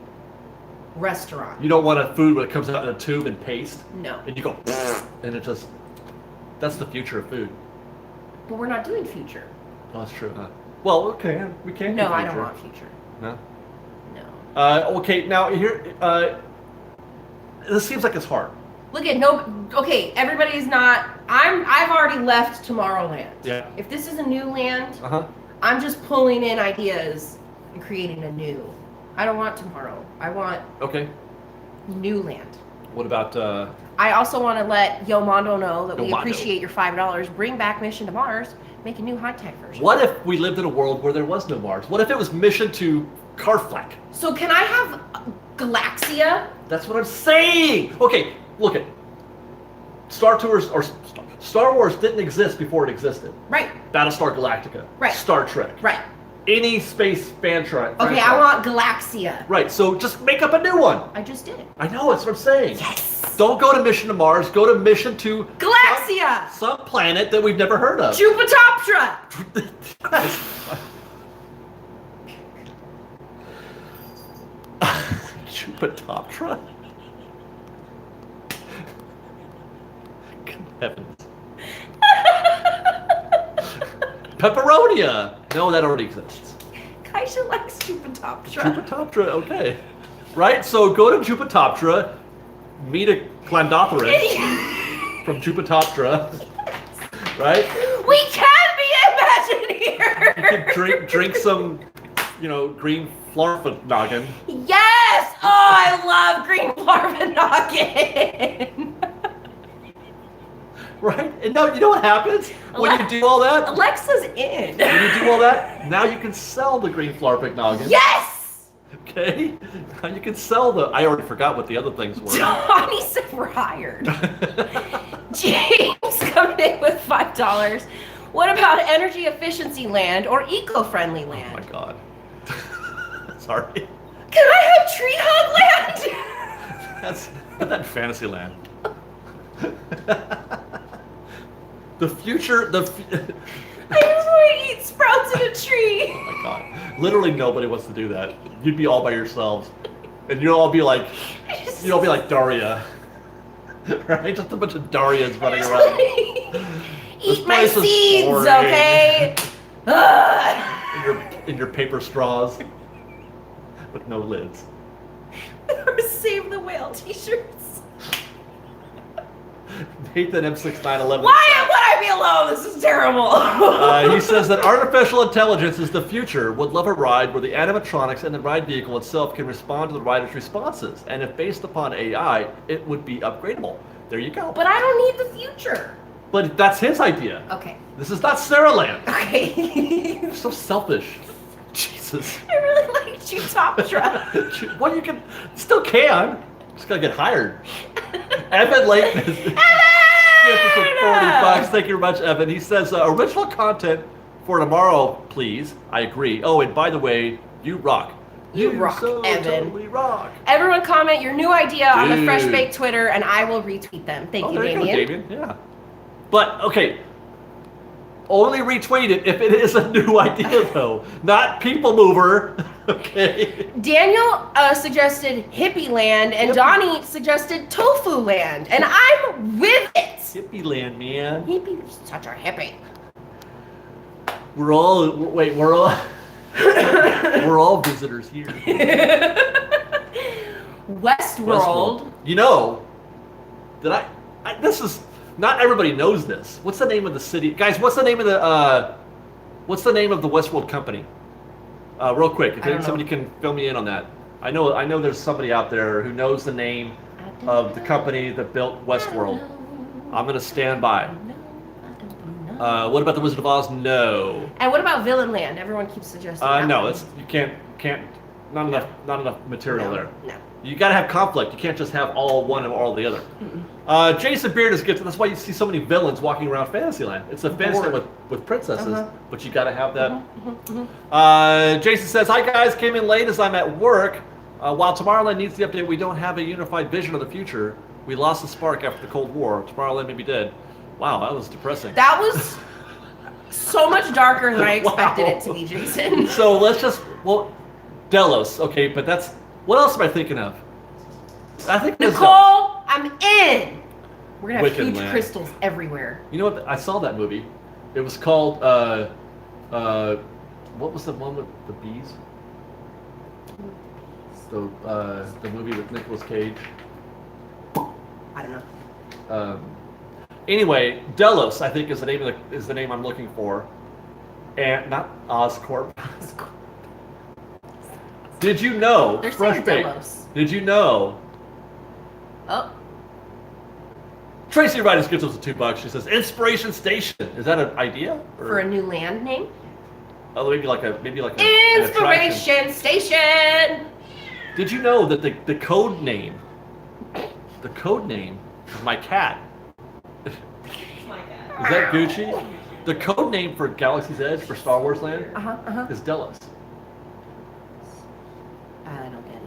restaurant. You don't want a food that comes out in a tube and paste? No. And you go, and it just, that's the future of food. But we're not doing future. Oh, that's true, huh? Well, okay, we can do No, I don't future. want future. No? No. Okay, now here, this seems like it's hard. Look at okay, everybody's not I've already left Tomorrowland. Yeah. If this is a new land, Uh-huh. I'm just pulling in ideas and creating a new. I don't want tomorrow. I want Okay. new land. What about, I also want to let Yo Mondo know that we Yo Mondo. appreciate your $5. Bring back Mission to Mars. Make a new high-tech version. what if we lived in a world where there was no Mars? What if it was mission to Karfleck? So can I have Galaxia? That's what I'm saying! Okay, look at Star Wars didn't exist before it existed. Right. Battlestar Galactica. Right. Star Trek. Right. Any space franchise. Okay, I want Galaxia. Right, so just make up a new one. I just did. I know, that's what I'm saying. Yes. Don't go to Mission to Mars, go to Mission to Galaxia. some planet that we've never heard of. Jupitoptra. Jupitoptra? Good heavens. Pepperonia! No, that already exists. Kaisha likes Jupitoptra. Jupitoptra, okay. Right, so go to Jupitoptra, meet a Clandopteran from Jupitoptra, right? We can be Imagineers! Drink some, green Flarfanoggin. Yes! Oh, I love green Flarfanoggin! Right? And now, you know what happens when you do all that? Alexa's in. When you do all that, now you can sell the green Flarfanoggin. Yes! Okay? Now you can sell I already forgot what the other things were. Donnie said we're hired. James coming in with $5. What about energy efficiency land or eco-friendly Oh land? my god. Sorry. Can I have tree hug land? Put that in Fantasyland. The future, I just want to eat sprouts in a tree. Oh my god. Literally nobody wants to do that. You'd be all by yourselves. And you'll all be like Daria. Right? Just a bunch of Darias running around. Eat my place is seeds, boring. okay? In your paper straws. With no lids. Or Save the Whale t-shirts. Nathan M6911. Why would I be alone? This is terrible. He says that artificial intelligence is the future. Would love a ride where the animatronics and the ride vehicle itself can respond to the rider's responses. And if based upon AI, it would be upgradable. There you go. But I don't need the future. But that's his idea. Okay. This is not Sarahland. Okay. You're so selfish. Jesus. I really like Jutoptra. Well, you can still can. Just gotta get hired. Evan Lake is Evan! $40. Thank you very much, Evan. He says original content for tomorrow, please. I agree. Oh, and by the way, you rock. You rock, so Evan. Totally rock. Everyone comment your new idea on the Dude. Fresh Baked Twitter, and I will retweet them. Thank you, there Damien. You go, Damien. Yeah. But okay. Only retweet it if it is a new idea, though. Not people mover. Okay. Daniel suggested Hippie Land, and Hippie. Donnie suggested Tofu Land, and I'm with it. Hippie land, man. Hippie, such a hippie. We're all we're all visitors here. Westworld. You know, that this is not everybody knows this. What's the name of the city, guys? What's the name of the Westworld company? Real quick, if somebody can fill me in on that. I know there's somebody out there who knows the name of the company that built Westworld. I'm gonna stand by. What about the Wizard of Oz? No. And what about Villain Land? Everyone keeps suggesting that No, one. it's you can't not enough material there. No. You gotta have conflict. You can't just have all one or all the other. Jason Beard is good. That's why you see so many villains walking around Fantasyland. It's a Fantasyland with princesses, but you gotta have that. Jason says, "Hi guys, came in late as I'm at work. While Tomorrowland needs the update, we don't have a unified vision of the future. We lost the spark after the Cold War. Tomorrowland may be dead." Wow, that was depressing. That was so much darker than I expected it to be, Jason. So let's just Delos. Okay, but that's what else am I thinking of? I think Nicole, I'm in. We're gonna have Wicked huge Land. crystals everywhere. You know what? I saw that movie. It was called what was the one with the bees? The movie with Nicolas Cage. I don't know. Anyway, Delos, I think is the name I'm looking for, and not Oscorp. Did you know? They're Fresh saying Baked. Delos. Did you know? Oh. Tracy Riders gives us $2. She says, "Inspiration Station." Is that an idea? Or, For a new land name? oh, maybe like an attraction. Inspiration Station. Did you know that the code name of my cat My God. is that Gucci? The code name for Galaxy's Edge for Star Wars Land is Delos. I don't get it.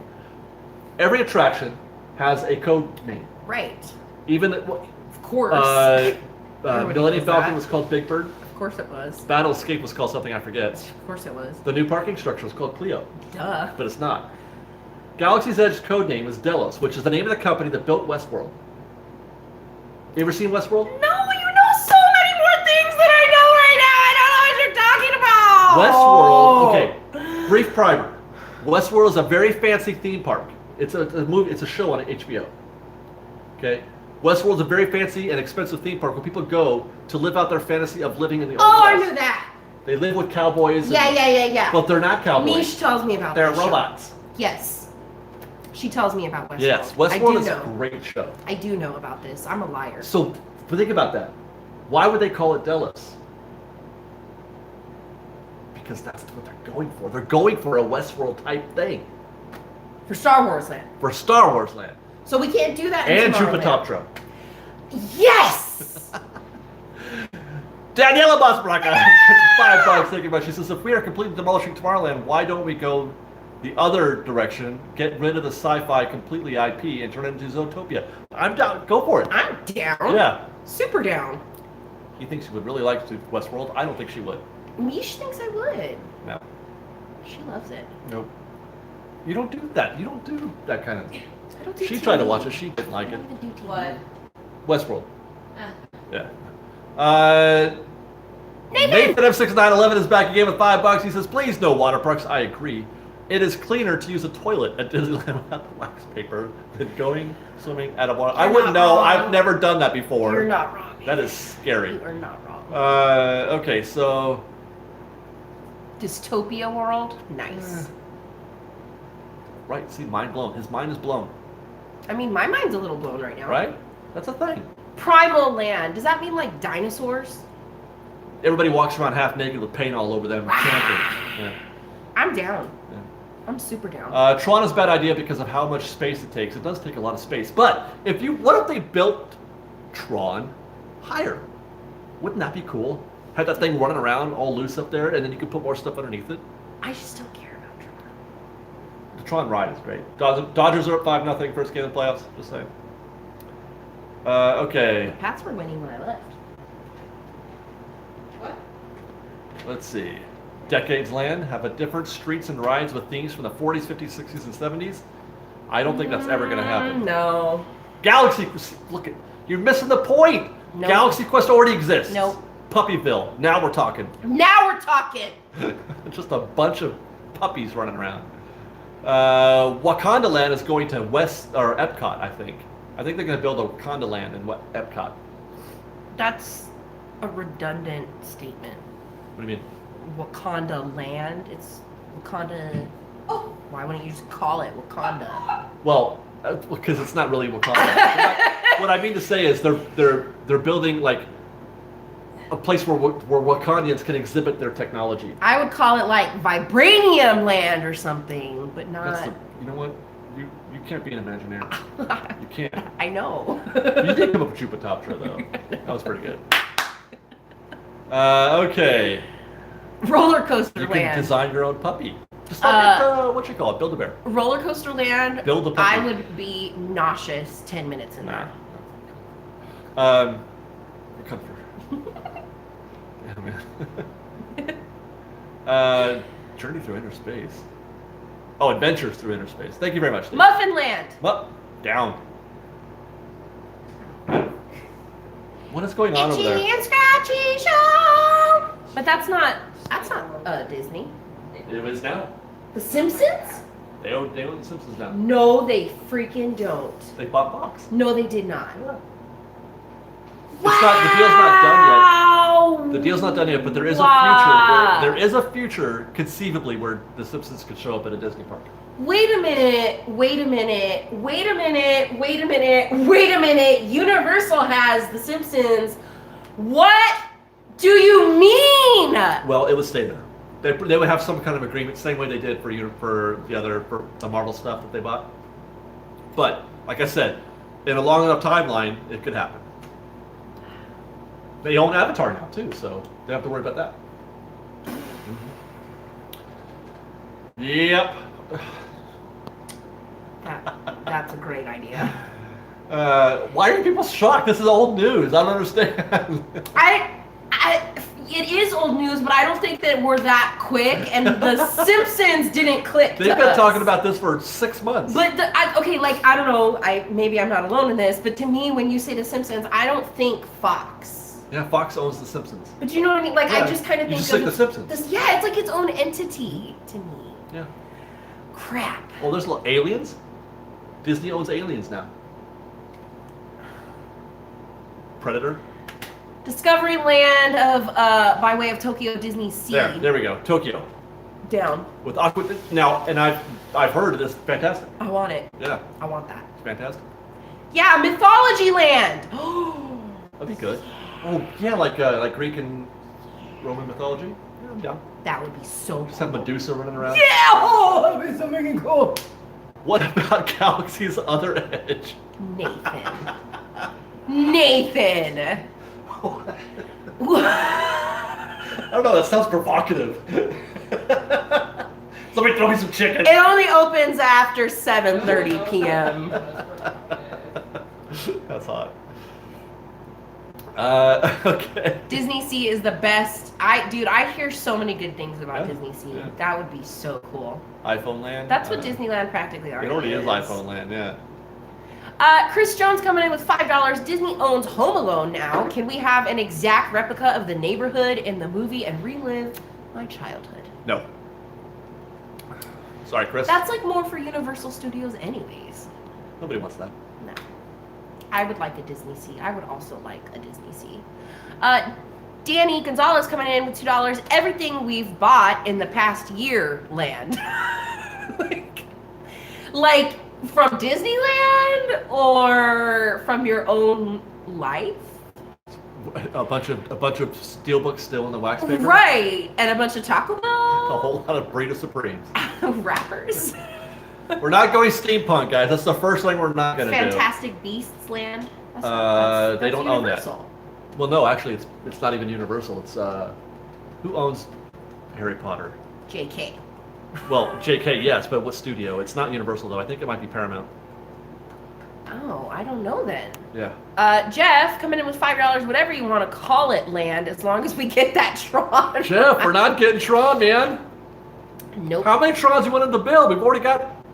Every attraction has a code name. Right. Even Of course. Everybody Millennium knows Falcon that. was called Big Bird. Of course it was. Battle Escape was called something I forget. Of course it was. The new parking structure was called Clio, Duh. but it's not. Galaxy's Edge's code name is Delos, which is the name of the company that built Westworld. You ever seen Westworld? No, you know so many more things that I know right now. I don't know what you're talking about. Westworld. Okay, brief primer. Westworld is a very fancy theme park. It's a movie. It's a show on HBO. Okay, Westworld's a very fancy and expensive theme park where people go to live out their fantasy of living in the old Oh, I West. knew that. They live with cowboys. Yeah. But they're not cowboys. Mish tells me about They're that show. robots. Yes. She tells me about Westworld. Yes, I Westworld do is know. a great show. I do know about this. I'm a liar. So, but think about that. Why would they call it Delos? Because that's what they're going for. They're going for a Westworld type thing. For Star Wars Land. For Star Wars Land. So we can't do that in And Tomorrowland. Jutoptra. Yes! Daniela Bosbraca, $5. Thank you much. She says, if we are completely demolishing Tomorrowland, why don't we go the other direction, get rid of the sci-fi completely IP and turn it into Zootopia? I'm down. Go for it. I'm down. Yeah. Super down. You think she would really like to Westworld? I don't think she would. Mish thinks I would. No. She loves it. Nope. You don't do that. You don't do that kind of... I don't do She TV. tried to watch it. She didn't like I it. don't even do TV. What? Westworld. Ah. Yeah. Nathan M6911 is back again with $5. He says, please no water parks. I agree. It is cleaner to use a toilet at Disneyland without the wax paper than going swimming at a water. I wouldn't know. wrong. I've never done that before. You're not wrong. That is scary. You are not wrong. Okay, so... Dystopia world? Nice. Right, see, mind blown. His mind is blown. I mean, my mind's a little blown right now. Right? That's a thing. Primal land. Does that mean like dinosaurs? Everybody walks around half naked with paint all over them, camping. Yeah. I'm down. Yeah. I'm super down. Tron is a bad idea because of how much space it takes. It does take a lot of space. But what if they built Tron higher? Wouldn't that be cool? Have that thing running around all loose up there, and then you could put more stuff underneath it. I just don't care about Tron. The Tron ride is great. Dodgers are up 5-0 first game of the playoffs. Just saying. Okay. The Pats were winning when I left. What? Let's see. Decades Land have a different streets and rides with themes from the 40s, 50s, 60s, and 70s. I don't think that's ever going to happen. No. Galaxy, look at you're missing the point. Nope. Galaxy Quest already exists. Nope. Puppyville. Now we're talking. Now we're talking. Just a bunch of puppies running around. Wakanda Land is going to Epcot, I think. I think they're going to build a Wakanda Land in Epcot. That's a redundant statement. What do you mean? Wakanda Land. It's Wakanda. Oh, why wouldn't you just call it Wakanda? Well, because it's not really Wakanda. What I mean to say is they're building like a place where Wakandians can exhibit their technology. I would call it like Vibranium Land or something, but not. You know what? You can't be an Imagineer. You can't. I know. You did come up with Chupacabra though. That was pretty good. Okay. Roller Coaster You Land. can design your own puppy. Just like what you call it, Build-A-Bear. Roller Coaster Land. Build a puppy. I would be nauseous 10 minutes in there. Comfort. Yeah, man. Journey through inner space. Oh, adventures through inner space. Thank you very much, Steve. Muffin Land. Down. What is going on over Itchy there? and Scratchy Show. But that's not Disney. It is now. The Simpsons? They own the Simpsons now. No, they freaking don't. They bought Fox. No, they did not. The deal's not done yet. The deal's not done yet, but there is a future. There is a future, conceivably, where the Simpsons could show up at a Disney park. Wait a minute. Universal has the Simpsons. What do you mean? Well, it would stay there. They would have some kind of agreement, same way they did for the Marvel stuff that they bought. But like I said, in a long enough timeline, it could happen. They own Avatar now too, so they don't have to worry about that. Mm-hmm. Yep. That's a great idea. Why are people shocked? This is old news. I don't understand. It is old news, but I don't think that we're that quick, and the Simpsons didn't click. They've been talking about this for 6 months. But I don't know. Maybe I'm not alone in this, but to me, when you say the Simpsons, I don't think Fox. Yeah, Fox owns the Simpsons. But you know what I mean? Like Yeah, I just kind of think just of like the Simpsons. Yeah, it's like its own entity to me. Yeah. Crap. Well, there's Aliens. Disney owns Aliens now. Predator. Discovery Land of by way of Tokyo Disney Sea. There we go. Tokyo. Down. With Aqua now, and I've heard this. Fantastic. I want it. Yeah, I want that. it's fantastic. Yeah, Mythology Land. That'd be good. Oh yeah, like Greek and Roman mythology. Yeah, I'm down. That would be so Just have cool. Medusa running around. Yeah! Oh, that would be so freaking cool. What about Galaxy's Other Edge? Nathan. I don't know. That sounds provocative. Somebody throw me some chicken. It only opens after 7:30 p.m. That's hot. Okay. Disney Sea is the best. I hear so many good things about Yeah, Disney Sea. yeah. That would be so cool. iPhone Land. That's what Disneyland practically It already is iPhone Land. Yeah. Chris Jones coming in with $5. Disney owns Home Alone now. Can we have an exact replica of the neighborhood in the movie and relive my childhood? No. Sorry, Chris. That's like more for Universal Studios anyways. Nobody wants that. No. I would like a Disney Sea. I would also like a Disney Sea. Danny Gonzalez coming in with $2. Everything we've bought in the past year land. like from Disneyland or from your own life? a bunch of steelbooks still in the wax paper. Right, and a bunch of Taco A Bell whole lot of burrito supremes. wrappers. We're not going steampunk, guys. That's the first thing we're not going to do. Fantastic Beasts Land. They don't own that. Universal. Well, no, actually, it's not even Universal. It's who owns Harry Potter? JK. Well, JK, yes, but what studio? It's not Universal though. I think it might be Paramount. Oh, I don't know then. Yeah. Jeff, coming in with $5, whatever you want to call it, land, as long as we get that Tron. Jeff, we're not getting Tron, man. Nope. How many Trons you want in the bill? We've already got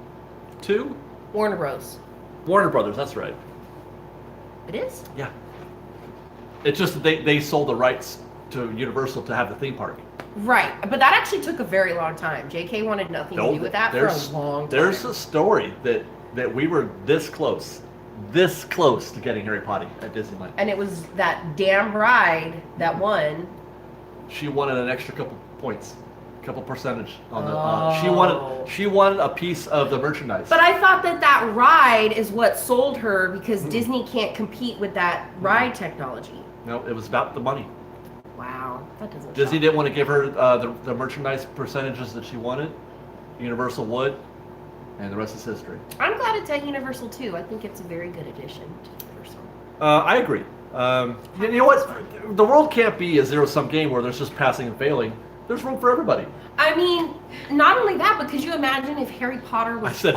2. Warner Bros. Warner Brothers, that's right. It is? Yeah. It's just that they sold the rights to Universal to have the theme park. Right, but that actually took a very long time. JK wanted nothing to do with that for a long time. There's a story that we were this close to getting Harry Potter at Disneyland. And it was that damn ride that won. She wanted an extra couple points, couple percentage on the. She wanted a piece of the merchandise. But I thought that ride is what sold her because Disney can't compete with that ride technology. No, it was about the money. Wow, that doesn't. Disney didn't want to give her the merchandise percentages that she wanted. Universal would, and the rest is history. I'm glad it's at Universal too. I think it's a very good addition to Universal. I agree. You know what? The world can't be a zero-sum game where there's just passing and failing. There's room for everybody. I mean, not only that, but could you imagine if Harry Potter was at...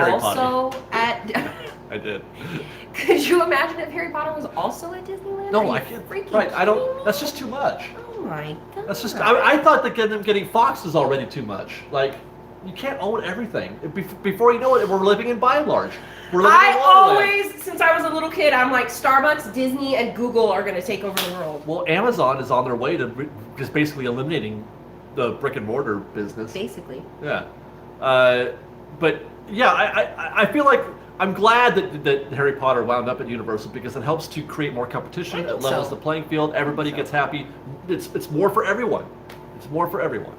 I did. Could you imagine if Harry Potter was also at Disneyland? No, I can't. Right, I don't. That's just too much. Oh my god. That's just. I thought that them getting Fox is already too much. Like, you can't own everything. Before you know it, we're living in by and large. I always, since I was a little kid, I'm like Starbucks, Disney, and Google are going to take over the world. Well, Amazon is on their way to just basically eliminating the brick and mortar business. Basically. Yeah. But yeah, I feel like I'm glad that Harry Potter wound up at Universal because it helps to create more competition. It levels the playing field. Everybody gets happy. It's more for everyone. It's more for everyone.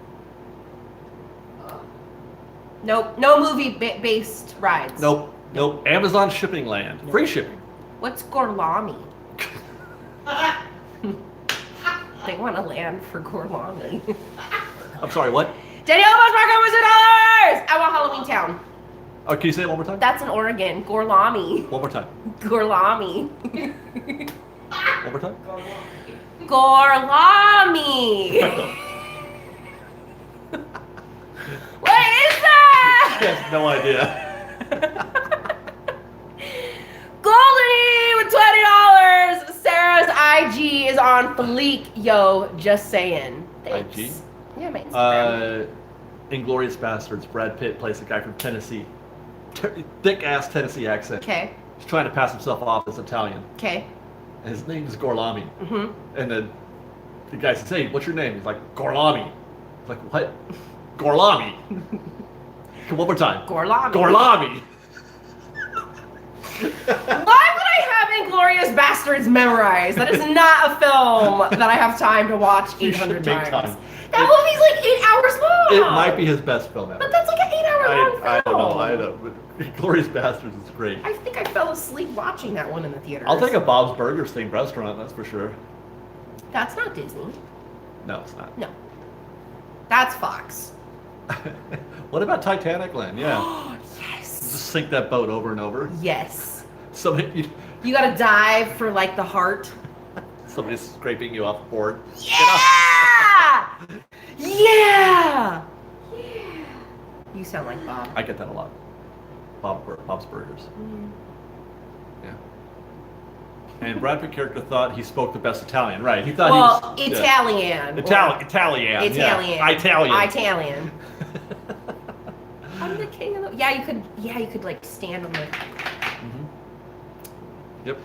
Nope. No movie-based rides. Nope. Amazon shipping land. Nope. Free shipping. What's Gorlami? They want to land for Gorlami. I'm sorry, what? Danielle Bushmarker was $2! I want Halloween Town. Oh, can you say it one more time? That's in Oregon. Gorlami. One more time. Gorlami. One more time. Gorlami. What is that? I have no idea. Goldie with $20. Sarah's IG is on fleek, yo. Just saying. Thanks. IG? Yeah, my Instagram. Inglourious Bastards. Brad Pitt plays a guy from Tennessee. Thick-ass Tennessee accent. Okay. He's trying to pass himself off as Italian. Okay. And his name is Gorlami. Mm-hmm. And then the guy says, "Hey, what's your name?" He's like, "Gorlami." He's like, "What?" Gorlami. Come one more time. Gorlami. Gorlami. Why would I have Inglourious Bastards memorized? That is not a film that I have time to watch 800 times. That movie's like 8 hours long. It might be his best film ever. But that's like an 8 hour long film. I know. But Inglourious Bastards is great. I think I fell asleep watching that one in the theater. I'll take a Bob's Burgers themed restaurant, that's for sure. That's not Disney. No, it's not. No. That's Fox. What about Titanic Land? Yeah. Yes. Just sink that boat over and over. Yes. Somebody, you gotta dive for like the heart. Somebody's scraping you off the board. Yeah! Yeah! You sound like Bob. I get that a lot. Bob's Burgers. Mm. Yeah. And Brad Pitt character thought he spoke the best Italian, right? He thought he was Italian. Italian. Yeah. Italian. Italian. I'm the king of the... Yeah, you could like stand on the... Mm-hmm. Yep.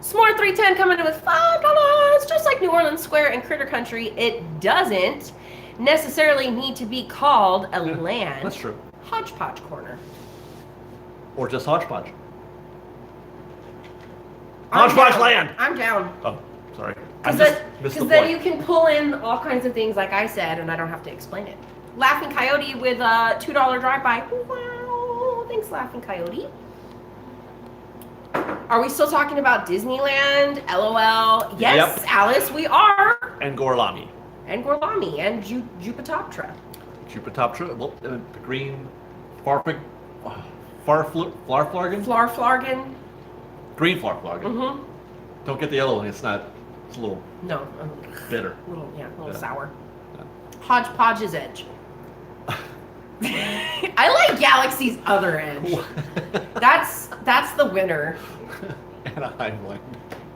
S'more 310 coming in with $5. Just like New Orleans Square and Critter Country, it doesn't necessarily need to be called a land. That's true. Hodgepodge Corner. Or just Hodgepodge. Hodgepodge Land! I'm down. Oh, sorry. Because then you can pull in all kinds of things like I said, and I don't have to explain it. Laughing Coyote with a $2 drive-by. Wow. Thanks, Laughing Coyote. Are we still talking about Disneyland? LOL. Yes, Yep. Alice, we are. And Gorlami. And Gorlami and Jupitoptra. Jupitoptra. Well, the green Farfig. Flarflargen? Flarflargen. Green Flarflargen. Mm-hmm. Don't get the yellow one. It's not. It's a little No. bitter. A little Yeah. sour. Yeah. Hodgepodge's edge. I like Galaxy's other edge. That's the winner. Anaheim Land.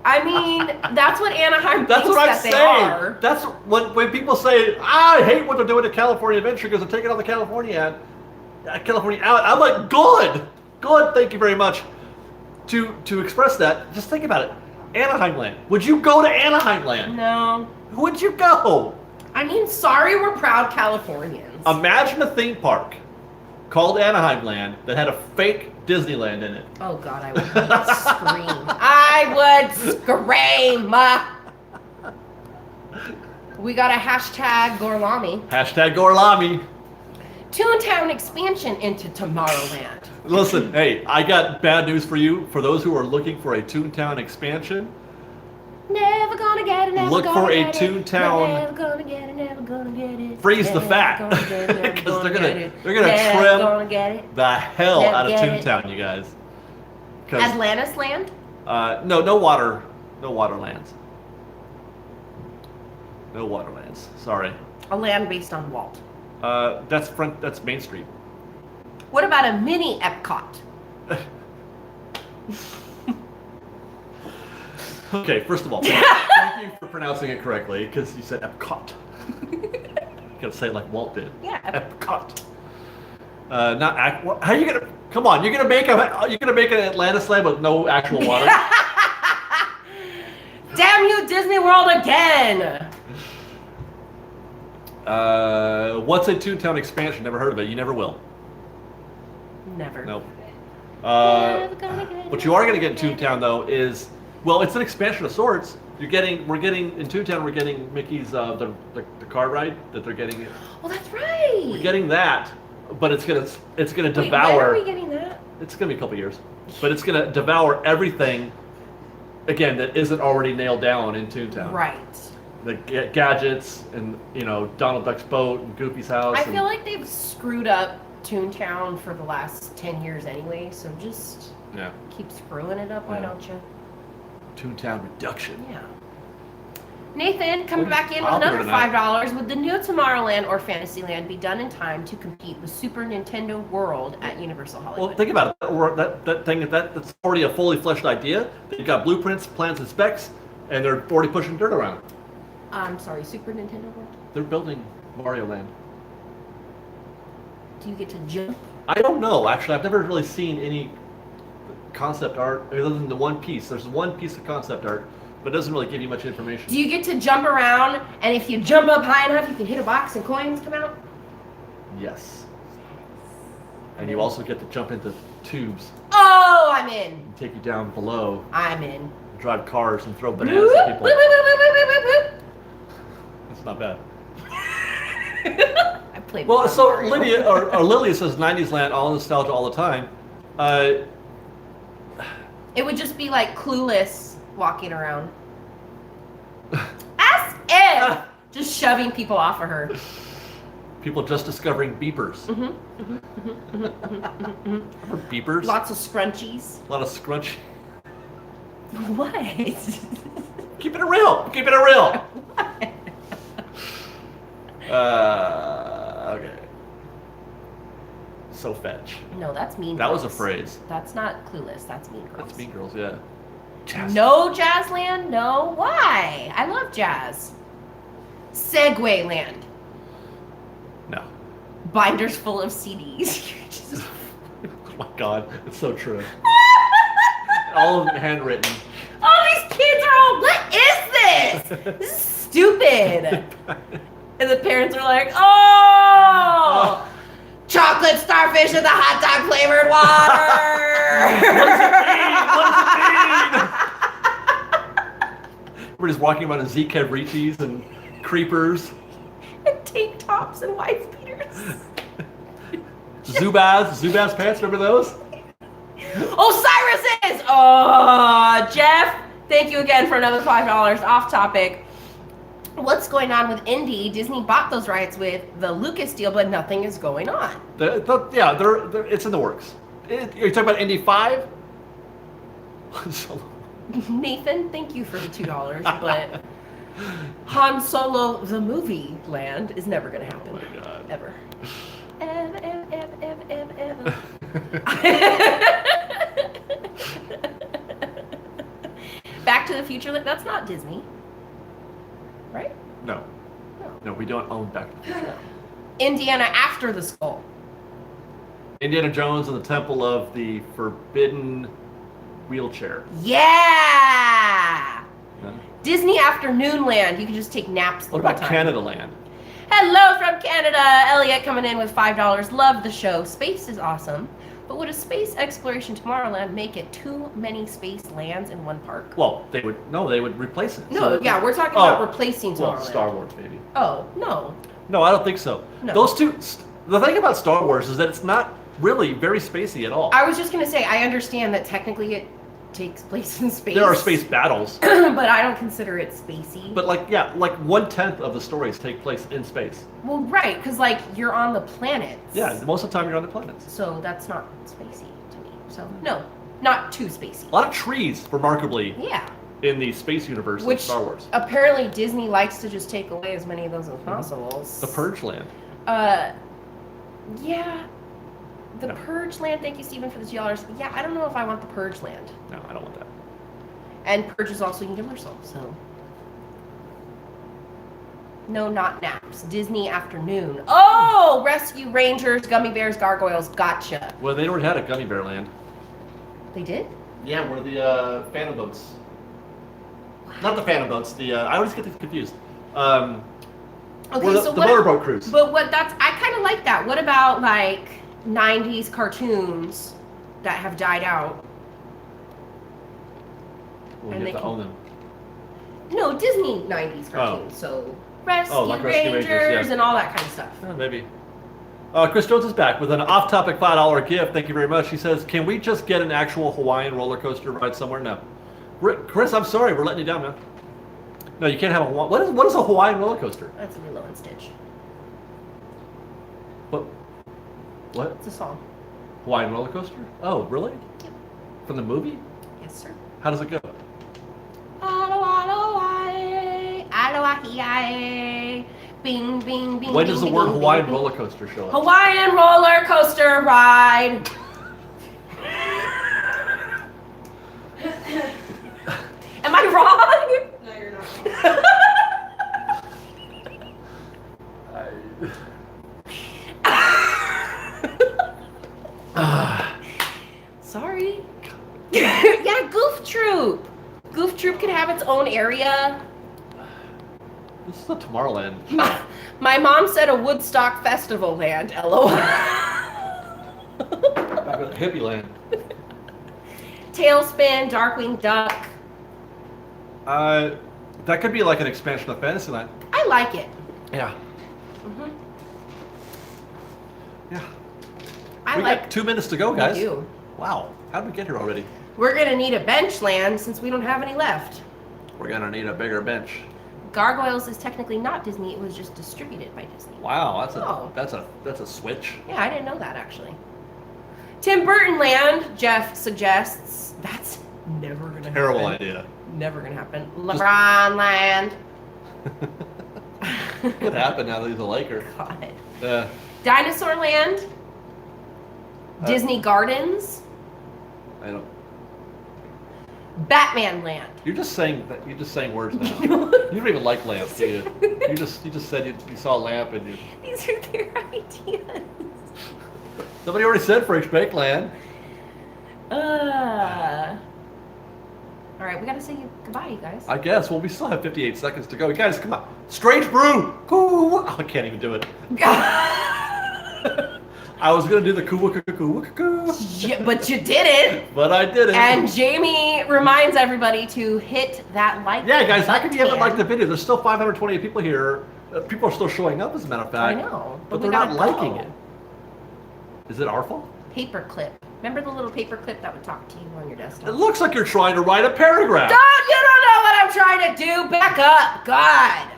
I mean, that's what Anaheim That's thinks what I'm that they saying. are. That's when people say, I hate what they're doing to California Adventure because they're taking all the California out. I'm like, good. Thank you very much. To express that, just think about it. Anaheim Land. Would you go to Anaheim Land? No. Would you go? I mean, sorry, we're proud Californians. Imagine a theme park called Anaheim Land that had a fake Disneyland in it. Oh God, I would scream. I would scream. We got a hashtag Gorlami. Hashtag Gorlami. Toontown expansion into Tomorrowland. Listen, hey, I got bad news for you. For those who are looking for a Toontown expansion, Never gonna get it, never look gonna for a get it. Toontown- Never gonna get it, never gonna get it. freeze the Never fat. gonna get it, never 'Cause they're gonna gonna- get it. they're gonna Never trim- gonna get it. the hell Never out of get it. Toontown, you guys. 'Cause, Atlantis Land? no water lands. No waterlands. Sorry. A land based on Walt. That's Main Street. What about a mini Epcot? Okay, first of all, thank you for pronouncing it correctly because you said Epcot. You gotta say it like Walt did. Yeah. Epcot. How you gonna? Come on, you're gonna make an Atlantis land with no actual water. Damn you, Disney World again! What's a Toontown expansion? Never heard of it. You never will. Never. Nope. Never gonna get What it, you are gonna never get in Toontown though is, well, it's an expansion of sorts. We're getting in Toontown. We're getting Mickey's the car ride that they're getting. Oh, that's right. We're getting that, but it's gonna Wait, devour. when are we getting that? It's gonna be a couple years, but it's gonna devour everything. Again, that isn't already nailed down in Toontown. Right. The gadgets and Donald Duck's boat and Goofy's house. I and, feel like they've screwed up Toontown for the last 10 years anyway, so just yeah, keep screwing it up, why Yeah. don't you? Toontown reduction. Yeah. Nathan, coming back in with Popular another tonight. $5. Would the new Tomorrowland or Fantasyland be done in time to compete with Super Nintendo World at Universal Hollywood? Well, think about it. Or that's already a fully fleshed idea. They've got blueprints, plans, and specs, and they're already pushing dirt around. I'm sorry, Super Nintendo World? They're building Mario Land. Do you get to jump? I don't know. Actually, I've never really seen any concept art other than the one piece. There's one piece of concept art, but it doesn't really give you much information. Do you get to jump around, and if you jump up high enough, you can hit a box and coins come out? Yes. And you also get to jump into tubes Oh, I'm in. and take you down below, I'm in. drive cars and throw Boop, bananas boop, at boop, people. boop, That's not bad. boop, boop. I played Well, with so Mario. Lydia or Lilia says 90s land, all nostalgia all the time. It would just be like Clueless walking around. As if! Just shoving people off of her. People just discovering beepers. Remember beepers? Lots of scrunchies. A lot of scrunch. What? Keeping it real. Keeping it real. Okay. So fetch. No, that's Mean That Girls. was a phrase. That's not Clueless. That's Mean Girls. That's Mean Girls, yeah. Jazz. No Jazzland? No. Why? I love jazz. Segway Land. No. Binders full of CDs. Oh my God, it's so true. All of them handwritten. All these kids are all, what is this? This is stupid. And the parents are like, oh, chocolate starfish in the hot dog flavored water. We're just walking around in Zika Reachies and creepers. And tank tops and wife beaters. Zubaz pants, remember those? Osiris's! is. Oh, Jeff, thank you again for another $5 off topic. What's going on with Indy? Disney bought those rights with the Lucas deal, but nothing is going on. It's in the works. Are you talking about Indy 5? Nathan, thank you for the $2, but Han Solo the movie land is never going to happen. Oh my God. Ever. Ever. Back to the Future, that's not Disney, right? No. No, we don't own Back to the Future. Indiana After the Skull. Indiana Jones and the Temple of the Forbidden Wheelchair. Yeah! Huh? Disney Afternoon Land. You can just take naps the What whole about time. Canada Land? Hello from Canada. Elliot coming in with $5. Love the show. Space is awesome. But would a space exploration Tomorrowland make it too many space lands in one park? Well, they would replace it. No, So- yeah, we're talking about replacing Well, Tomorrowland. Star Wars, maybe. Oh, no. No, I don't think so. No. Those two. The thing about Star Wars is that it's not really very spacey at all. I was just going to say, I understand that technically it takes place in space. There are space battles, but I don't consider it spacey. but like 1/10 of the stories take place in space. Well, right, because like you're on the planets. Yeah, most of the time you're on the planets. So that's not spacey to me. So no, not too spacey. A lot of trees, remarkably, Yeah. in the space universe of Which Star Wars. apparently Disney likes to just take away as many of those as possible. The Purge Land. Yeah. The No. Purge Land, thank you, Stephen, for the $2. Yeah, I don't know if I want the Purge Land. No, I don't want that. And Purge is also Universal, so. No, not naps. Disney Afternoon. Oh! Rescue Rangers, Gummy Bears, Gargoyles, gotcha. Well, they already had a Gummy Bear Land. They did? Yeah, where the Phantom Boats. Not the Phantom Boats. I always get confused. Okay, the so what? motorboat cruise. But I kind of like that. What about like 90s cartoons that have died out? Well, and you they have to can- own them. No, Disney 90s cartoons. So Rescue, like Rescue Rangers, Rangers, yeah. and all that kind of stuff. Maybe. Chris Jones is back with an off-topic $5 gift. Thank you very much. He says, "Can we just get an actual Hawaiian roller coaster ride somewhere?" No. Chris, I'm sorry, we're letting you down, man. No, you can't have a Hawaiian. What is a Hawaiian roller coaster? That's Lilo and Stitch. What? It's a song. Hawaiian roller coaster? Oh, really? Yep. From the movie? Yes, sir. How does it go? Bing, bing, bing. When does the bing, word bing, Hawaiian bing, roller coaster show up? Hawaiian roller coaster ride. Am I wrong? No, you're not. Sorry. Yeah, Goof Troop. Goof Troop can have its own area. This is a Tomorrowland. My mom said a Woodstock festival land. LOL. Back at Hippie Land. Tailspin, Darkwing Duck. That could be like an expansion of Fantasyland. I like it. Yeah. Mhm. Yeah. I We like. got 2 minutes to go, We guys. do. Wow. How did we get here already? We're gonna need a bench land since we don't have any left. We're gonna need a bigger bench. Gargoyles is technically not Disney. It was just distributed by Disney. Wow, Oh. that's a switch. Yeah, I didn't know that actually. Tim Burton Land, Jeff suggests. That's never gonna happen. Terrible idea. Never gonna happen. LeBron Land. What happened now that he's a Laker? God. Dinosaur Land. Disney Gardens. I don't. Batman Land. You're just saying words now. You don't even like lamps, do you? You just said you saw a lamp and you. These are their ideas. Somebody already said FreshBakedTV Land. All right, we gotta say goodbye, you guys. I guess. Well, we still have 58 seconds to go. You guys, come on. Strange Brew. Ooh, I can't even do it. I was gonna do the coo. Yeah, but you did it. But I didn't. And Jamie reminds everybody to hit that like. Yeah, guys, how come you haven't liked the button. video? There's still 528 people here. People are still showing up, as a matter of fact. I know, But we they're not gotta liking go. it. Is it our fault? Paperclip. Remember the little paper clip that would talk to you on your It desktop? looks like you're trying to write a paragraph. You don't know what I'm trying to do. Back up. God.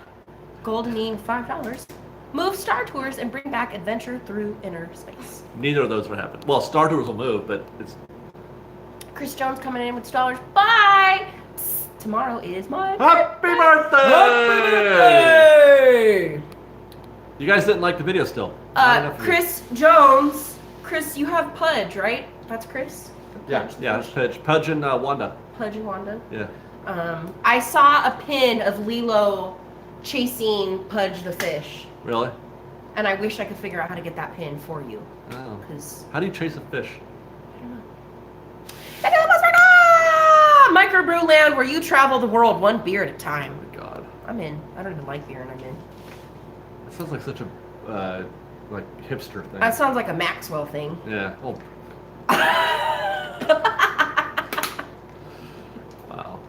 Goldenine, $5. Move Star Tours and bring back adventure through inner space. Neither of those would happen. Well, Star Tours will move, but it's... Chris Jones coming in with $2. Bye. Psst, tomorrow is my Happy birthday! Happy birthday! You guys didn't like the video still. Not enough of you. Chris Jones. Chris, you have Pudge, right? That's Chris? Yeah, it's Pudge. Pudge and Wanda. Pudge and Wanda. Yeah. I saw a pin of Lilo chasing Pudge the fish. Really? And I wish I could figure out how to get that pin for you. Oh. 'Cause How do you chase a fish? I don't know. Microbrew land where you travel the world one beer at a time. Oh my god. I'm in. I don't even like beer and I'm in. That sounds like such a like hipster thing. That sounds like a Maxwell thing. Yeah. Oh. Wow.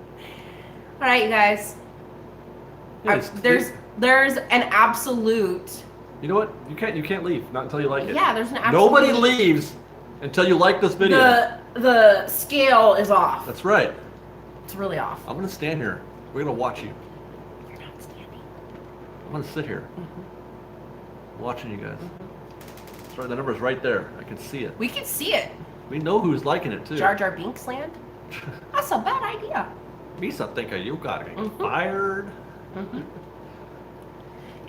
All right, you guys. There's an absolute. You know what? You can't leave. Not until you like it. Yeah, there's an absolute. Nobody leaves until you like this video. The scale is off. That's right. It's really off. I'm gonna stand here. We're gonna watch you. You're not standing. I'm gonna sit here, watching you guys. That's right. The number's right there. I can see it. We can see it. We know who's liking it too. Jar Jar Binks land. That's a bad idea. Misa think you got to get fired.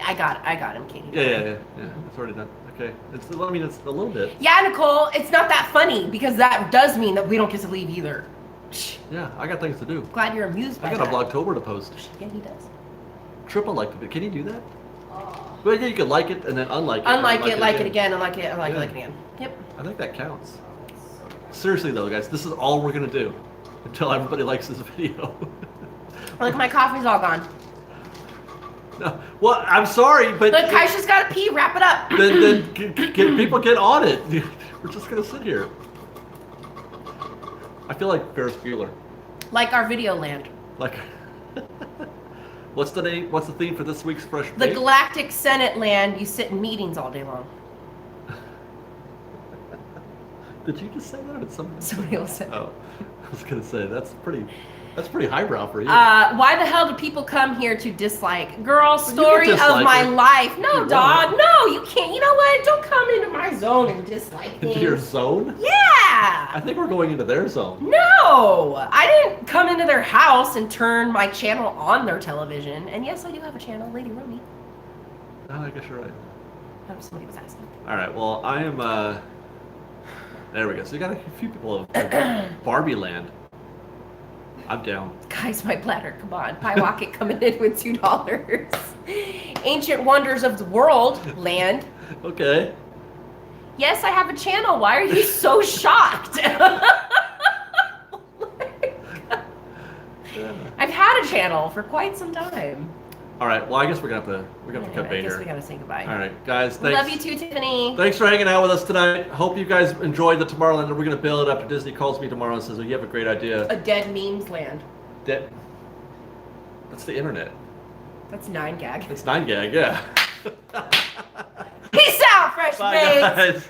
I got him, Katie. Yeah. It's already done. Okay. It's a little bit. Yeah, Nicole, it's not that funny because that does mean that we don't get to leave either. Yeah, I got things to do. Glad you're amused by I that. got a Vlogtober to post. Yeah, he does. Triple like it. Can you do that? Well, yeah, you could like it and then unlike it. Unlike it, like it again, and like it, like it again. Yep. I think that counts. Seriously though, guys, this is all we're gonna do until everybody likes this video. Look, my coffee's all gone. No, well, I'm sorry, but Look, Kaisha's got to pee. Wrap it up. then people get on it. We're just gonna sit here. I feel like Ferris Bueller. Like our video land. Like, what's the name? What's the theme for this week's Fresh The Bake? Galactic Senate land. You sit in meetings all day long. Did you just say that, or did Somebody else said. Oh, I was gonna say that's pretty highbrow for you. Why the hell do people come here to dislike? Girl, story of dislike my it. life. No, You dog. want No, you can't. You know what? Don't come into my zone and dislike things. Into your zone? Yeah. I think we're going into their zone. No, I didn't come into their house and turn my channel on their television. And yes, I do have a channel, Lady Romy. Oh, I guess you're right. Somebody was asking. All right. Well, I am. There we go. So you got a few people of Barbie Land. I'm down. Guys, my bladder, come on. Piewacket coming in with $2. Ancient Wonders of the World land. Okay. Yes, I have a channel. Why are you so shocked? I've had a channel for quite some time. All right. Well, I guess we're gonna have to cut bait I guess here. we gotta say goodbye. All right, guys. We Thanks. love you too, Tiffany. Thanks for hanging out with us tonight. Hope you guys enjoyed the Tomorrowland. We're gonna build it after Disney calls me tomorrow and says, "Oh, you have a great idea." A dead memes land. That's the internet. That's 9gag. It's 9gag, yeah. Peace out, Fresh Bye, Baked. guys.